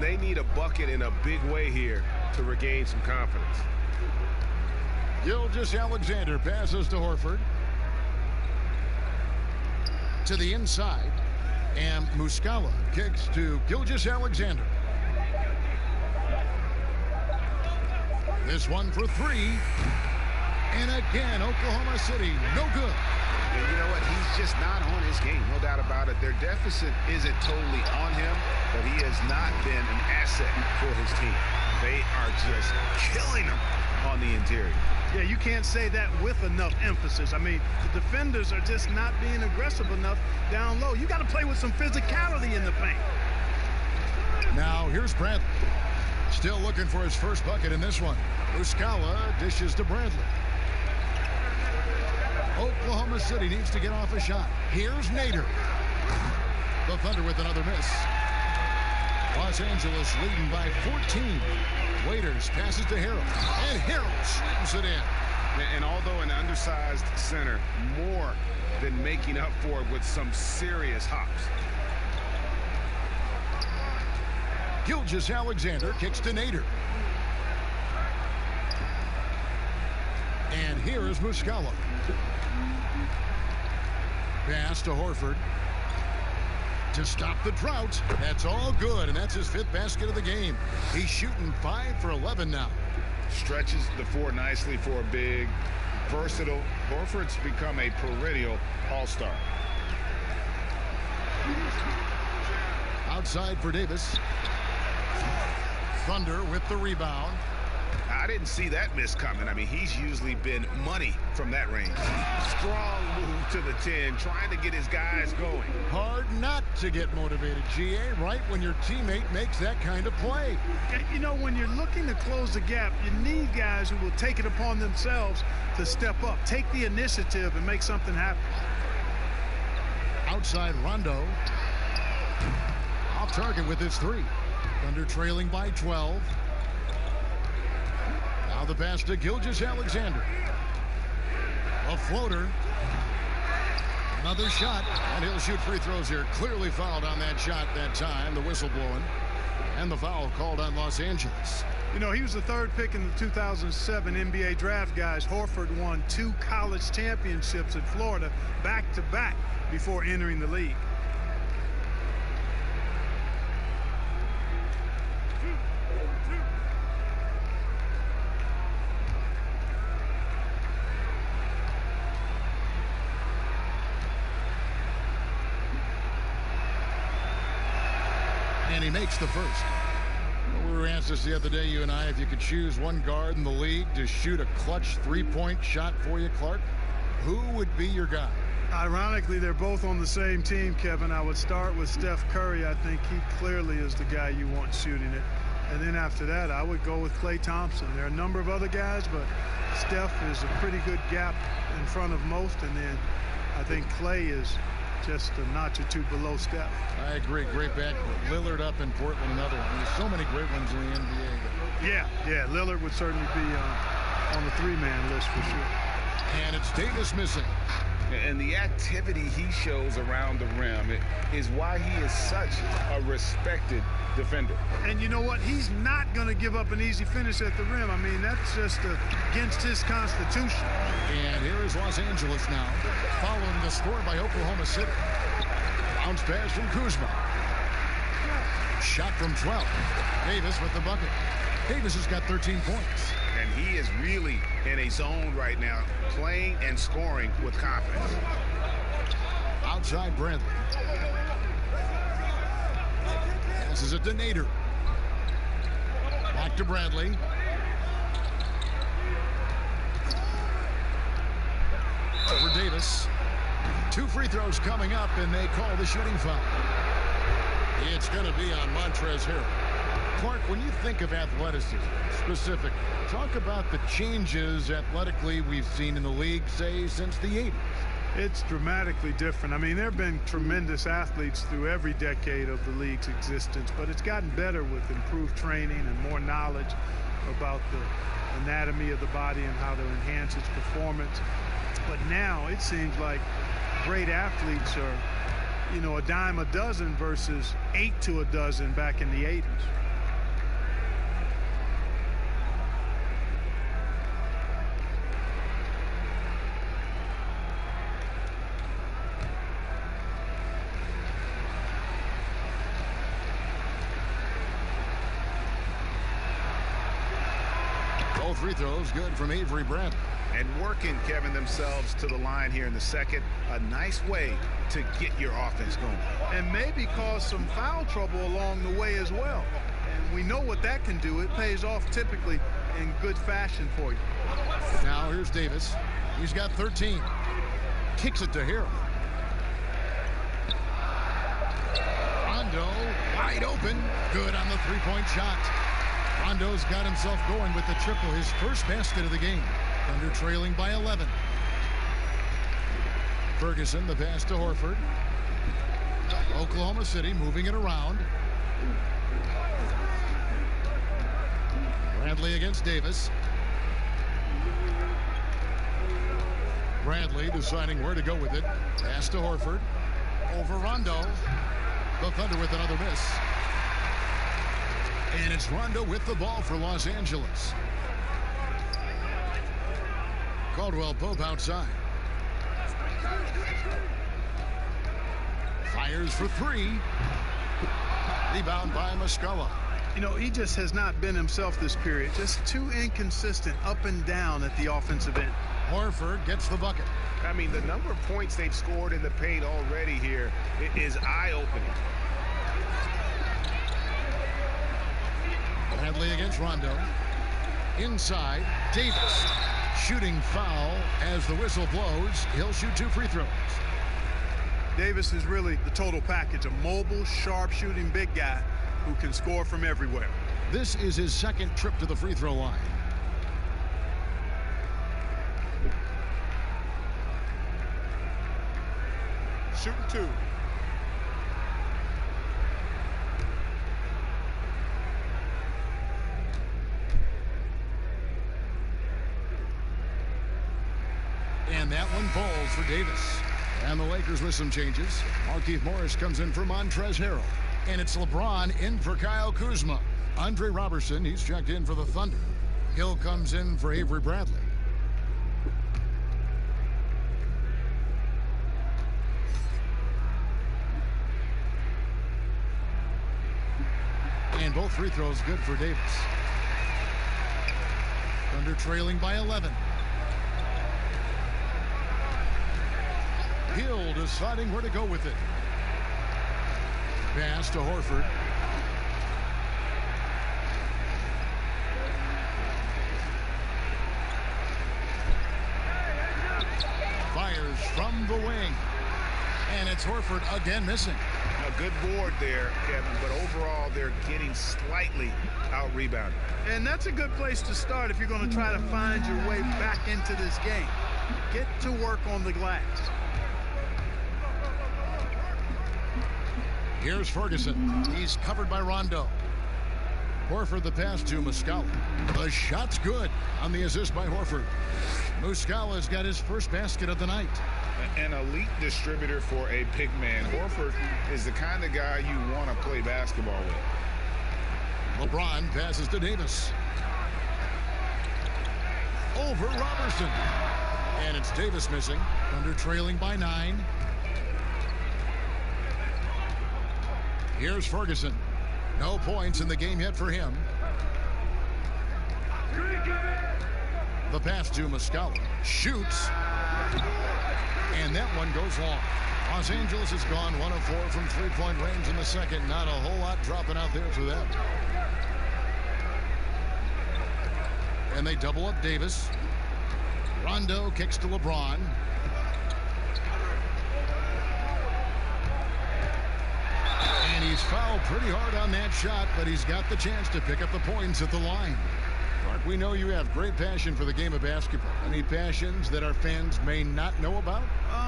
They need a bucket in a big way here to regain some confidence. Gilgeous-Alexander passes to Horford. To the inside. And Muscala kicks to Gilgeous-Alexander. This one for three. And again, Oklahoma City, no good. And you know what? He's just not on his game, no doubt about it. Their deficit isn't totally on him, but he has not been an asset for his team. They are just killing him on the interior. Yeah, you can't say that with enough emphasis. I mean, the defenders are just not being aggressive enough down low. You got to play with some physicality in the paint. Now, here's Bradley. Still looking for his first bucket in this one. Muscala dishes to Bradley. Oklahoma City needs to get off a shot. Here's Nader. The Thunder with another miss. Los Angeles leading by 14. Waiters passes to Harrell. And Harrell slams it in. And although an undersized center, more than making up for it with some serious hops. Gilgeous-Alexander kicks to Nader. And here is Muscala. Pass to Horford. To stop the drought. That's all good, and that's his 5th basket of the game. He's shooting 5 for 11 now. Stretches the floor nicely for a big, versatile. Horford's become a perennial all-star. Outside for Davis. Thunder with the rebound. I didn't see that miss coming. I mean, he's usually been money from that range. Strong move to the 10, trying to get his guys going. Hard not to get motivated, GA, right when your teammate makes that kind of play. You know, when you're looking to close the gap, you need guys who will take it upon themselves to step up, take the initiative, and make something happen. Outside Rondo. Off target with his 3. Thunder trailing by 12. Now the pass to Gilgeous-Alexander. A floater. Another shot. And he'll shoot free throws here. Clearly fouled on that shot that time. The whistle blowing. And the foul called on Los Angeles. You know, he was the 3rd pick in the 2007 NBA draft, guys. Horford won 2 college championships in Florida back-to-back before entering the league. And he makes the first. We were asked this the other day, you and I, if you could choose one guard in the league to shoot a clutch 3-point shot for you, Clark, who would be your guy? Ironically, they're both on the same team, Kevin. I would start with Steph Curry. I think he clearly is the guy you want shooting it. And then after that, I would go with Klay Thompson. There are a number of other guys, but Steph is a pretty good gap in front of most. And then I think Klay is just a notch or 2 below Steph. I agree. Great back. Lillard up in Portland, another one. There's so many great ones in the NBA. Yeah. Lillard would certainly be on the 3-man list for sure. And it's Davis missing. And the activity he shows around the rim is why he is such a respected defender. And you know what? He's not going to give up an easy finish at the rim. I mean, that's just against his constitution. And here is Los Angeles now, following the score by Oklahoma City. Bounce pass from Kuzma. Shot from 12. Davis with the bucket. Davis has got 13 points. And he is really in a zone right now, playing and scoring with confidence. Outside Bradley. Passes it to Nader. Back to Bradley. For Davis. 2 free throws coming up, and they call the shooting foul. It's going to be on Montrezl Harrell. Clark, when you think of athleticism specifically, talk about the changes athletically we've seen in the league, say, since the 80s. It's dramatically different. I mean, there have been tremendous athletes through every decade of the league's existence, but it's gotten better with improved training and more knowledge about the anatomy of the body and how to enhance its performance. But now it seems like great athletes are, you know, a dime a dozen versus 8 to a dozen back in the 80s. Both free throws good from Avery Bradley. And working, Kevin, themselves to the line here in the second. A nice way to get your offense going. And maybe cause some foul trouble along the way as well. And we know what that can do. It pays off typically in good fashion for you. Now here's Davis. He's got 13. Kicks it to Harrell. Rondo wide open. Good on the three-point shot. Rondo's got himself going with the triple, his first basket of the game. Thunder trailing by 11. Ferguson, the pass to Horford. Oklahoma City moving it around. Bradley against Davis. Bradley deciding where to go with it. Pass to Horford. Over Rondo. The Thunder with another miss. And it's Rondo with the ball for Los Angeles. Caldwell Pope outside. Fires for three. Rebound by Muscala. You know, he just has not been himself this period. Just too inconsistent up and down at the offensive end. Horford gets the bucket. I mean, the number of points they've scored in the paint already here is eye-opening. Bradley against Rondo. Inside, Davis. Shooting foul as the whistle blows. He'll shoot 2 free throws. Davis is really the total package. A mobile, sharp-shooting big guy who can score from everywhere. This is his second trip to the free throw line. Shooting 2. And that one falls for Davis. And the Lakers with some changes. Markieff Morris comes in for Montrezl Harrell. And it's LeBron in for Kyle Kuzma. Andre Robertson, he's checked in for the Thunder. Hill comes in for Avery Bradley. And both free throws good for Davis. Thunder trailing by 11. Hill deciding where to go with it. Pass to Horford. Fires from the wing. And it's Horford again missing. A good board there, Kevin, but overall they're getting slightly out-rebounded. And that's a good place to start if you're going to try to find your way back into this game. Get to work on the glass. Here's Ferguson. He's covered by Rondo. Horford the pass to Muscala. The shot's good on the assist by Horford. Muscala's got his first basket of the night. An elite distributor for a big man. Horford is the kind of guy you want to play basketball with. LeBron passes to Davis. Over Robertson. And it's Davis missing. Thunder trailing by 9. Here's Ferguson. No points in the game yet for him. The pass to Muscala. Shoots. And that one goes long. Los Angeles has gone 1 of 4 from three-point range in the second. Not a whole lot dropping out there for them. And they double up Davis. Rondo kicks to LeBron. And he's fouled pretty hard on that shot, but he's got the chance to pick up the points at the line. Mark, we know you have great passion for the game of basketball. Any passions that our fans may not know about?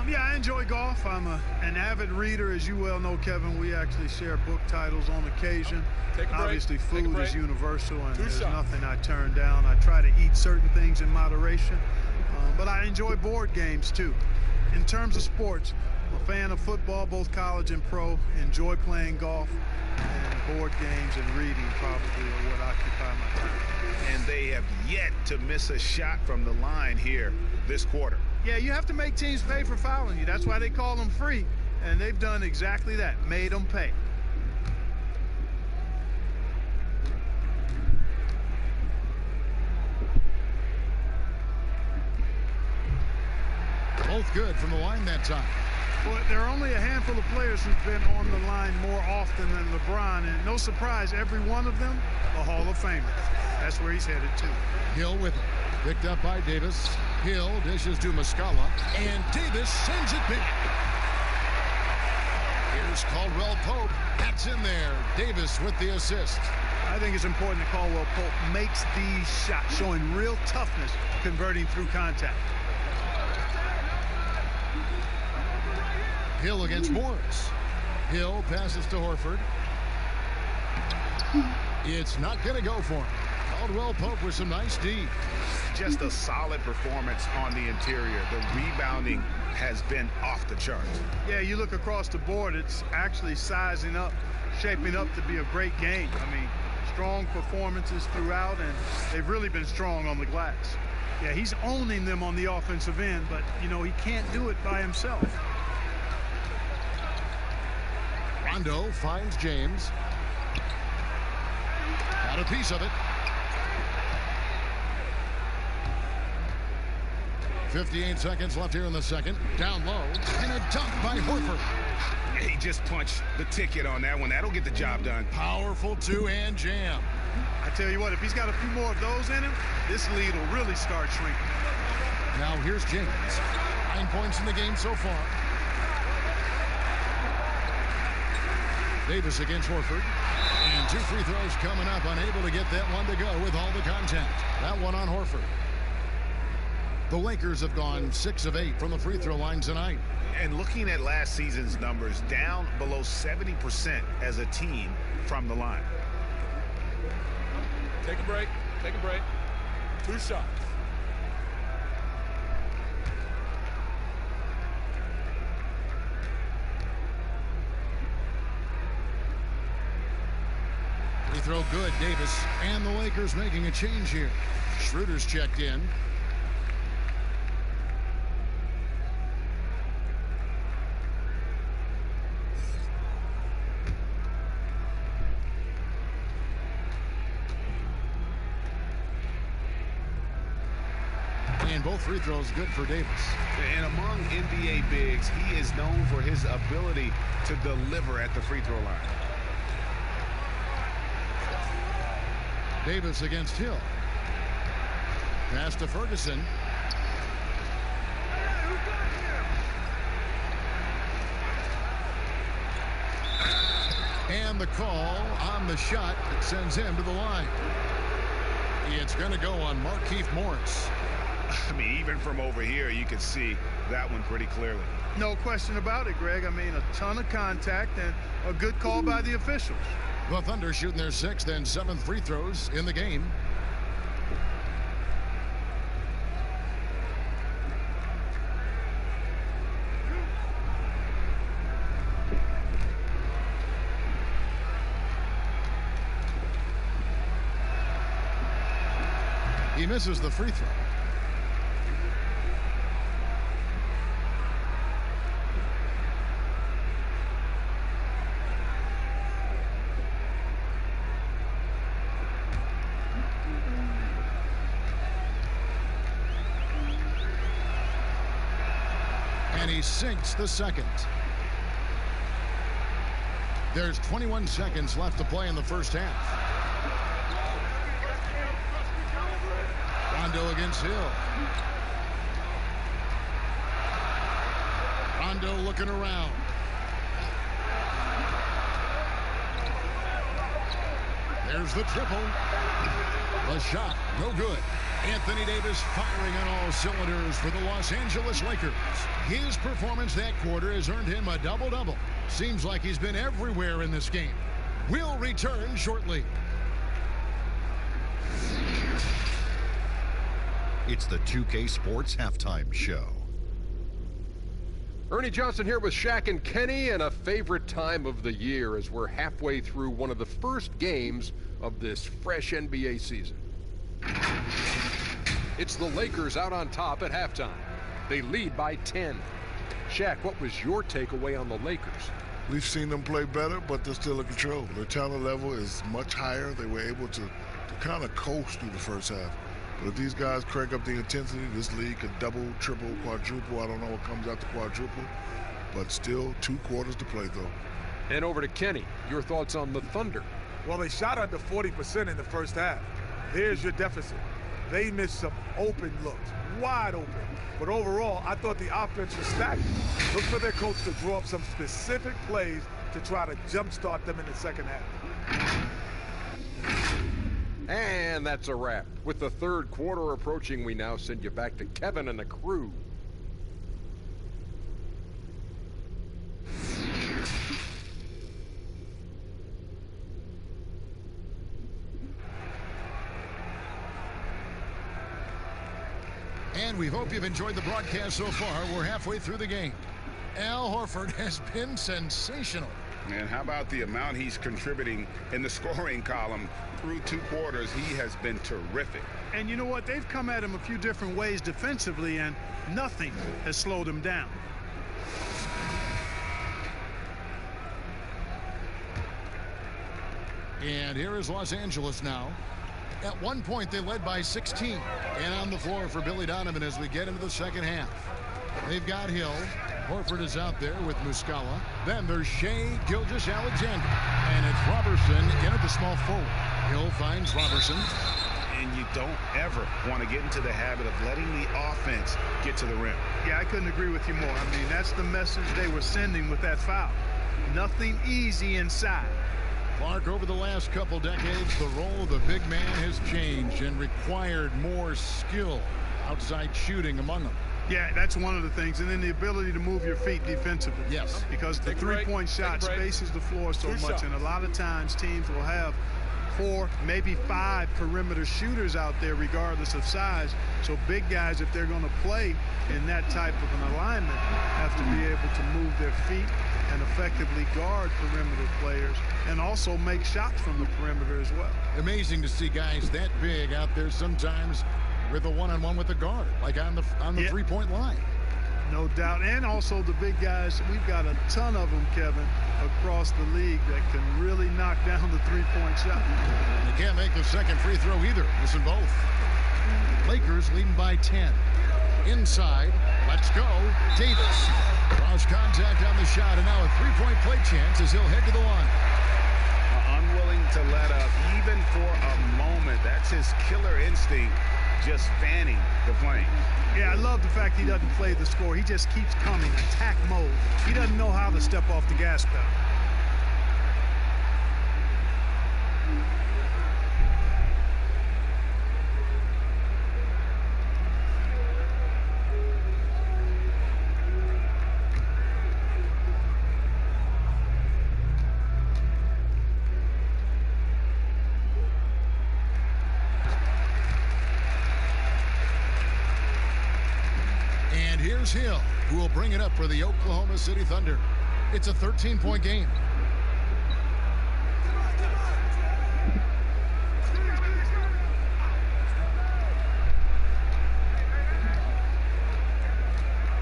Yeah, I enjoy golf. I'm an avid reader, as you well know, Kevin. We actually share book titles on occasion. Obviously, food is universal, and there's nothing I turn down. I try to eat certain things in moderation, but I enjoy board games, too. In terms of sports, I'm a fan of football, both college and pro. Enjoy playing golf, and board games and reading probably are what occupy my time. And they have yet to miss a shot from the line here this quarter. Yeah, you have to make teams pay for fouling you. That's why they call them free. And they've done exactly that, made them pay. both good from the line that time. Well, there are only a handful of players who've been on the line more often than LeBron, and no surprise, every one of them a Hall of Famer. That's where he's headed to. Hill with it. Picked up by Davis. Hill dishes to Muscala, and Davis sends it back. Here's Caldwell Pope. That's in there. Davis with the assist. I think it's important that Caldwell Pope makes these shots, showing real toughness, converting through contact. Hill against Morris. Hill passes to Horford. It's not going to go for him. Caldwell Pope with some nice D. Just a solid performance on the interior. The rebounding has been off the charts. Yeah, you look across the board, it's actually sizing up, shaping up to be a great game. I mean, strong performances throughout, and they've really been strong on the glass. Yeah, he's owning them on the offensive end, but, you know, he can't do it by himself. Rondo finds James. Got a piece of it. 58 seconds left here in the second. Down low, and a dunk by Horford. He just punched the ticket on that one. That'll get the job done. Powerful two-hand jam. I tell you what, if he's got a few more of those in him, this lead will really start shrinking. Now here's James. 9 points in the game so far. Davis against Horford. And 2 free throws coming up. Unable to get that one to go with all the contact. That one on Horford. The Lakers have gone 6 of 8 from the free throw line tonight. And looking at last season's numbers, down below 70% as a team from the line. Take a break. Take a break. 2 shots. Free throw good, Davis. And the Lakers making a change here. Schroeder's checked in. And both free throws good for Davis. And among NBA bigs, he is known for his ability to deliver at the free throw line. Davis against Hill. Pass to Ferguson. And the call on the shot that sends him to the line. It's going to go on Markieff Morris. I mean, even from over here, you can see that one pretty clearly. No question about it, Greg. I mean, a ton of contact and a good call by the officials. The Thunder shooting their 6th and 7th free throws in the game. He misses the free throw. And he sinks the second. There's 21 seconds left to play in the first half. Rondo against Hill. Rondo looking around. There's the triple. The shot, no good. Anthony Davis firing on all cylinders for the Los Angeles Lakers. His performance that quarter has earned him a double-double. Seems like he's been everywhere in this game. We'll return shortly. It's the 2K Sports Halftime Show. Ernie Johnson here with Shaq and Kenny, and a favorite time of the year as we're halfway through one of the first games of this fresh NBA season. It's the Lakers out on top at halftime. They lead by 10. Shaq, what was your takeaway on the Lakers? We've seen them play better, but they're still in control. Their talent level is much higher. They were able to kind of coast through the first half. But if these guys crank up the intensity, this league could double, triple, quadruple. I don't know what comes after quadruple. But still 2 quarters to play, though. And over to Kenny. Your thoughts on the Thunder? Well, they shot under 40% in the first half. There's your deficit. They missed some open looks, wide open. But overall, I thought the offense was stagnant. Look for their coach to draw up some specific plays to try to jumpstart them in the second half. And that's a wrap. With the third quarter approaching, we now send you back to Kevin and the crew. And we hope you've enjoyed the broadcast so far. We're halfway through the game. Al Horford has been sensational. And how about the amount he's contributing in the scoring column through 2 quarters? He has been terrific. And you know what? They've come at him a few different ways defensively, and nothing has slowed him down. And here is Los Angeles now. At one point, they led by 16. And on the floor for Billy Donovan as we get into the second half. They've got Hill. Horford is out there with Muscala. Then there's Shai Gilgeous-Alexander. And it's Robertson in at the small forward. Hill finds Robertson. And you don't ever want to get into the habit of letting the offense get to the rim. Yeah, I couldn't agree with you more. I mean, that's the message they were sending with that foul. Nothing easy inside. Clark, over the last couple decades, the role of the big man has changed and required more skill outside shooting among them. Yeah, that's one of the things. And then the ability to move your feet defensively. Yes. Because the three-point shot spaces the floor so much. And a lot of times teams will have 4, maybe 5 perimeter shooters out there regardless of size. So big guys, if they're going to play in that type of an alignment, have to be able to move their feet and effectively guard perimeter players and also make shots from the perimeter as well. Amazing to see guys that big out there sometimes with a one-on-one with the guard, like on the three-point line. No doubt. And also the big guys, we've got a ton of them, Kevin, across the league that can really knock down the three-point shot. They can't make the second free throw either. Missing both. Lakers leading by 10. Inside, let's go. Davis draws contact on the shot, and now a three-point play chance as he'll head to the line. Unwilling to let up even for a moment. That's his killer instinct, just fanning the flame. Yeah, I love the fact he doesn't play the score. He just keeps coming, attack mode. He doesn't know how to step off the gas pedal. Here's Hill, who will bring it up for the Oklahoma City Thunder. It's a 13-point game.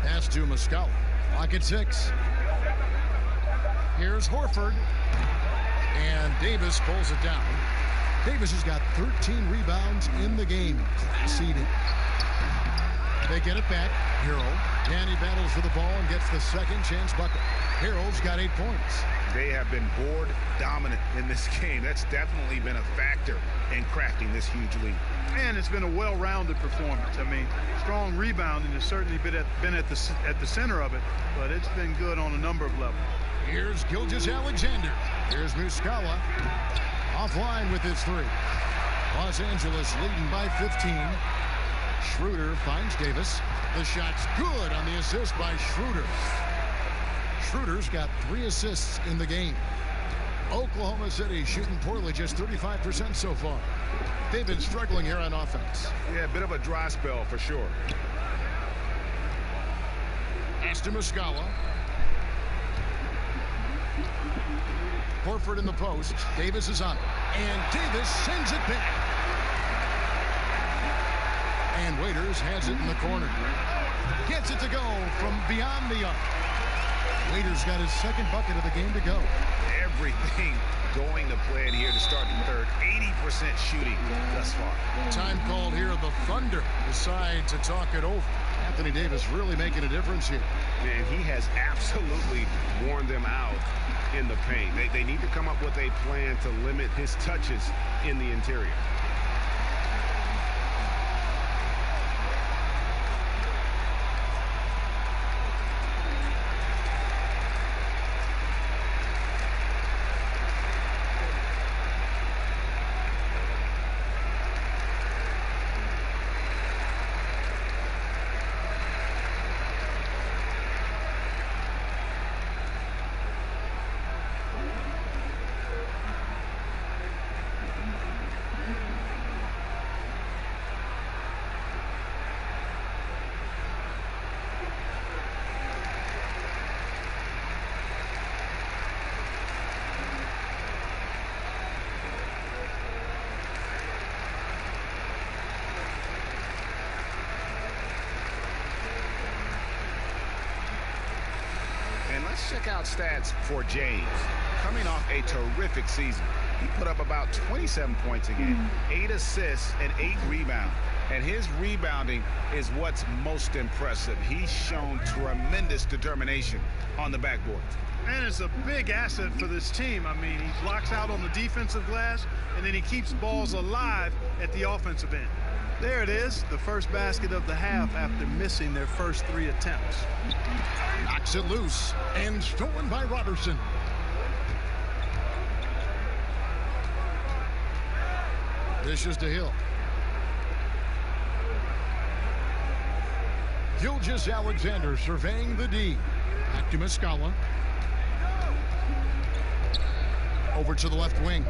Pass to Muscala. Clock at 6. Here's Horford. And Davis pulls it down. Davis has got 13 rebounds in the game. Class seeded. They get it back. Harrell. Danny battles for the ball and gets the second chance bucket. Harrell's got 8 points. They have been board dominant in this game. That's definitely been a factor in crafting this huge lead. And it's been a well-rounded performance. I mean, strong rebounding has certainly been at the center of it, but it's been good on a number of levels. Here's Gilgeous-Alexander. Here's Muscala. Offline with his 3. Los Angeles leading by 15. Schroeder finds Davis. The shot's good on the assist by Schroeder. Schroeder's got 3 assists in the game. Oklahoma City shooting poorly, just 35% so far. They've been struggling here on offense. Yeah, a bit of a dry spell for sure. Pass to Muscala. Horford in the post. Davis is on it. And Davis sends it back. And Waiters has it in the corner. Gets it to go from beyond the arc. Waiters got his second bucket of the game to go. Everything going to plan here to start the third. 80% shooting thus far. Time called here. The Thunder decide to talk it over. Anthony Davis really making a difference here. And he has absolutely worn them out in the paint. They need to come up with a plan to limit his touches in the interior. Let's check out stats for James. Coming off a terrific season, he put up about 27 points a game, 8 assists, and 8 rebounds. And his rebounding is what's most impressive. He's shown tremendous determination on the backboard. And it's a big asset for this team. I mean, he blocks out on the defensive glass, and then he keeps balls alive at the offensive end. There it is, the first basket of the half after missing their first 3 attempts. Knocks it loose and stolen by Robertson. Dishes to Hill. Gilgeous-Alexander surveying the D. Back to Muscala. Over to the left wing.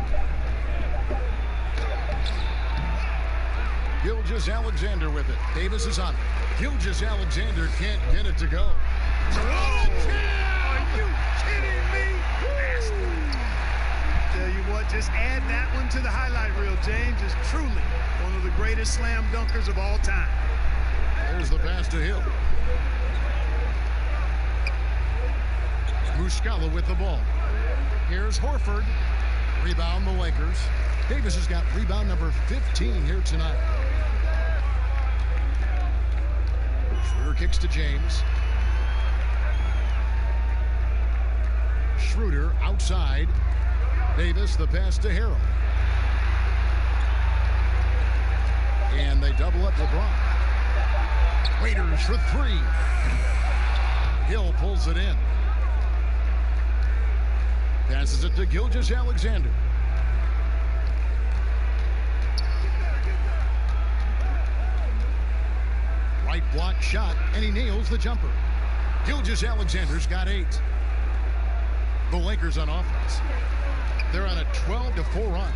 Gilgeous-Alexander with it. Davis is on it. Gilgeous-Alexander can't get it to go. Are you kidding me? Tell you what, just add that one to the highlight reel. James is truly one of the greatest slam dunkers of all time. There's the pass to Hill. Muscala with the ball. Here's Horford. Rebound the Lakers. Davis has got rebound number 15 here tonight. Schroeder kicks to James. Schroeder outside. Davis, the pass to Harrell. And they double up LeBron. Waiters for 3. Hill pulls it in. Passes it to Gilgeous-Alexander. Right block shot, and he nails the jumper. Gilgeous-Alexander's got 8. The Lakers on offense. They're on a 12-4 run.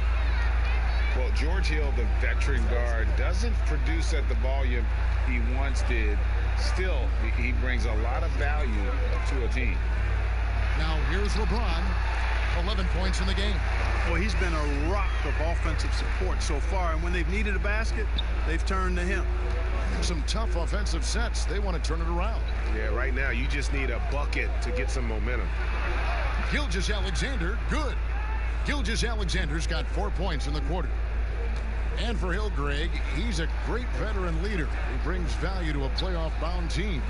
Well, George Hill, the veteran guard, doesn't produce at the volume he once did. Still, he brings a lot of value to a team. Now here's LeBron. 11 points in the game. Well, he's been a rock of offensive support so far, and when they've needed a basket, they've turned to him. Some tough offensive sets. They want to turn it around. Yeah, right now you just need a bucket to get some momentum. Gilgeous-Alexander, good. Gilgeous-Alexander's got 4 points in the quarter. And for Hill, Greg, he's a great veteran leader who brings value to a playoff-bound team.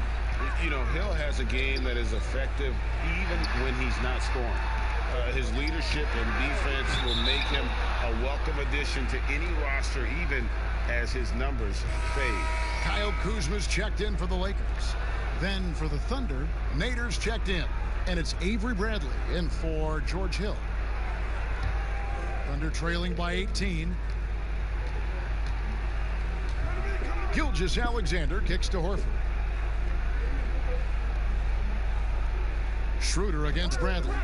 You know, Hill has a game that is effective even when he's not scoring. His leadership and defense will make him a welcome addition to any roster, even as his numbers fade. Kyle Kuzma's checked in for the Lakers. Then for the Thunder, Nader's checked in. And it's Avery Bradley in for George Hill. Thunder trailing by 18. Gilgeous-Alexander kicks to Horford. Schroeder against Bradley.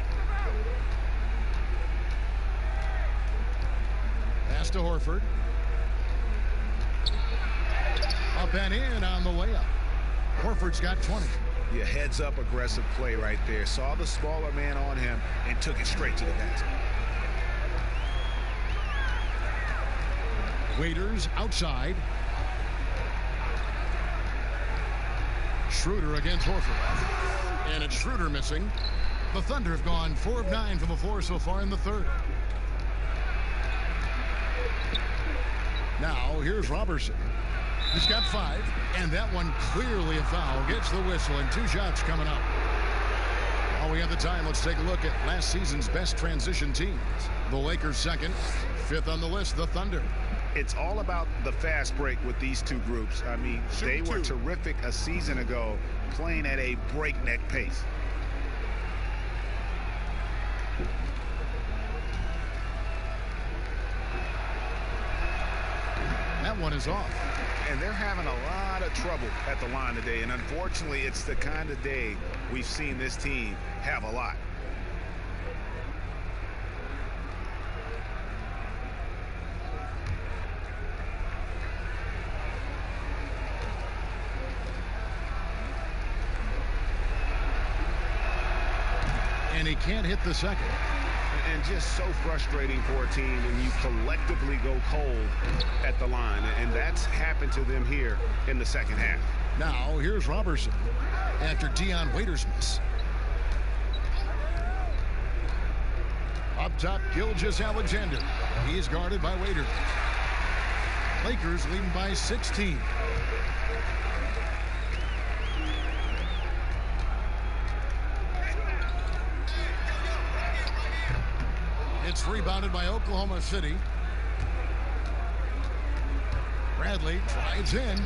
Pass to Horford. Up and in on the layup. Horford's got 20. Yeah, heads up aggressive play right there. Saw the smaller man on him and took it straight to the basket. Waiters outside. Schroeder against Horford. And it's Schroeder missing. The Thunder have gone 4 of 9 from the floor so far in the third. Now, here's Robertson. He's got 5, and that one clearly a foul. Gets the whistle, and 2 shots coming up. While we have the time, let's take a look at last season's best transition teams. The Lakers second, 5th on the list, the Thunder. It's all about the fast break with these two groups. I mean, they were terrific a season ago, playing at a breakneck pace. That one is off. And they're having a lot of trouble at the line today. And unfortunately, it's the kind of day we've seen this team have a lot. And he can't hit the second. And just so frustrating for a team when you collectively go cold at the line. And that's happened to them here in the second half. Now, here's Robertson after Dion Waiters' miss. Up top, Gilgeous-Alexander. He's guarded by Waiters. Lakers leading by 16. It's rebounded by Oklahoma City. Bradley drives in.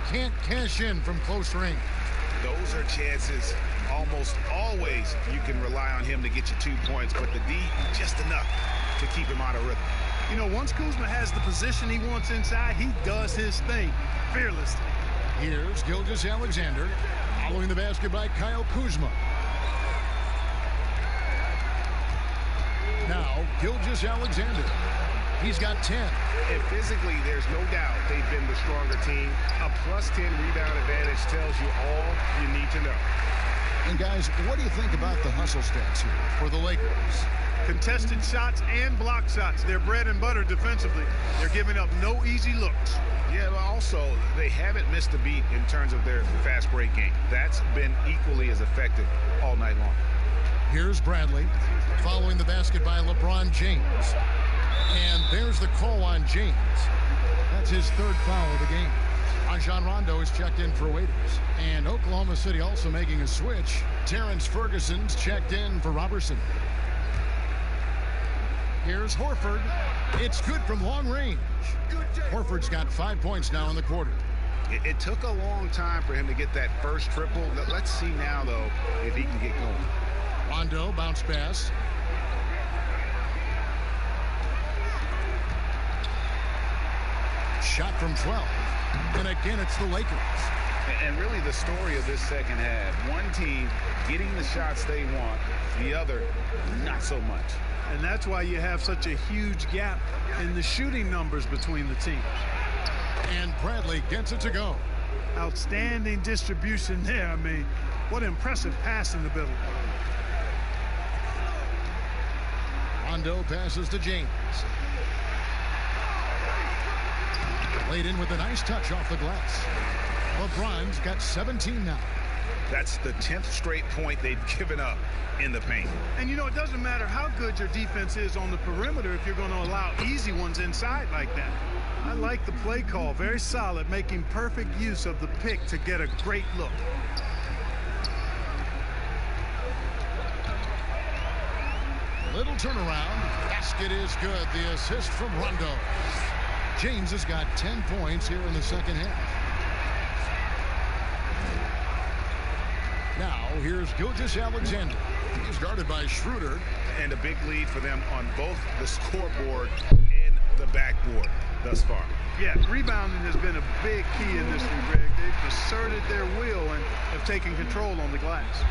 Can't cash in from close range. Those are chances almost always you can rely on him to get you 2 points, but the D just enough to keep him out of rhythm. You know, once Kuzma has the position he wants inside, he does his thing fearlessly. Here's Gilgeous-Alexander following the basket by Kyle Kuzma. Now, Gilgeous-Alexander. He's got 10. And physically, there's no doubt they've been the stronger team. A +10 rebound advantage tells you all you need to know. And guys, what do you think about the hustle stats here for the Lakers? Contested shots and block shots. They're bread and butter defensively. They're giving up no easy looks. Yeah, but also, they haven't missed a beat in terms of their fast break game. That's been equally as effective all night long. Here's Bradley following the basket by LeBron James. And there's the call on James. That's his 3rd foul of the game. Rajon Rondo is checked in for Waiters. And Oklahoma City also making a switch. Terrence Ferguson's checked in for Robertson. Here's Horford. It's good from long range. Horford's got 5 points now in the quarter. It took a long time for him to get that first triple. Let's see now, though, if he can get going. Rondo bounce pass. Shot from 12. And again, it's the Lakers. And really the story of this second half. One team getting the shots they want, the other not so much. And that's why you have such a huge gap in the shooting numbers between the teams. And Bradley gets it to go. Outstanding distribution there. I mean, what impressive passing ability. Rondo passes to James. Laid in with a nice touch off the glass. LeBron's got 17 now. That's the 10th straight point they've given up in the paint. And you know, it doesn't matter how good your defense is on the perimeter if you're going to allow easy ones inside like that. I like the play call. Very solid, making perfect use of the pick to get a great look. Little turnaround. Basket is good. The assist from Rondo. James has got 10 points here in the second half. Now, here's Gilgeous-Alexander. He's guarded by Schroeder. And a big lead for them on both the scoreboard and the backboard thus far. Yeah, rebounding has been a big key in this one, Greg. They've asserted their will and have taken control on the glass.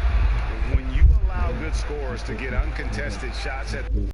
When you allow good scorers to get uncontested shots at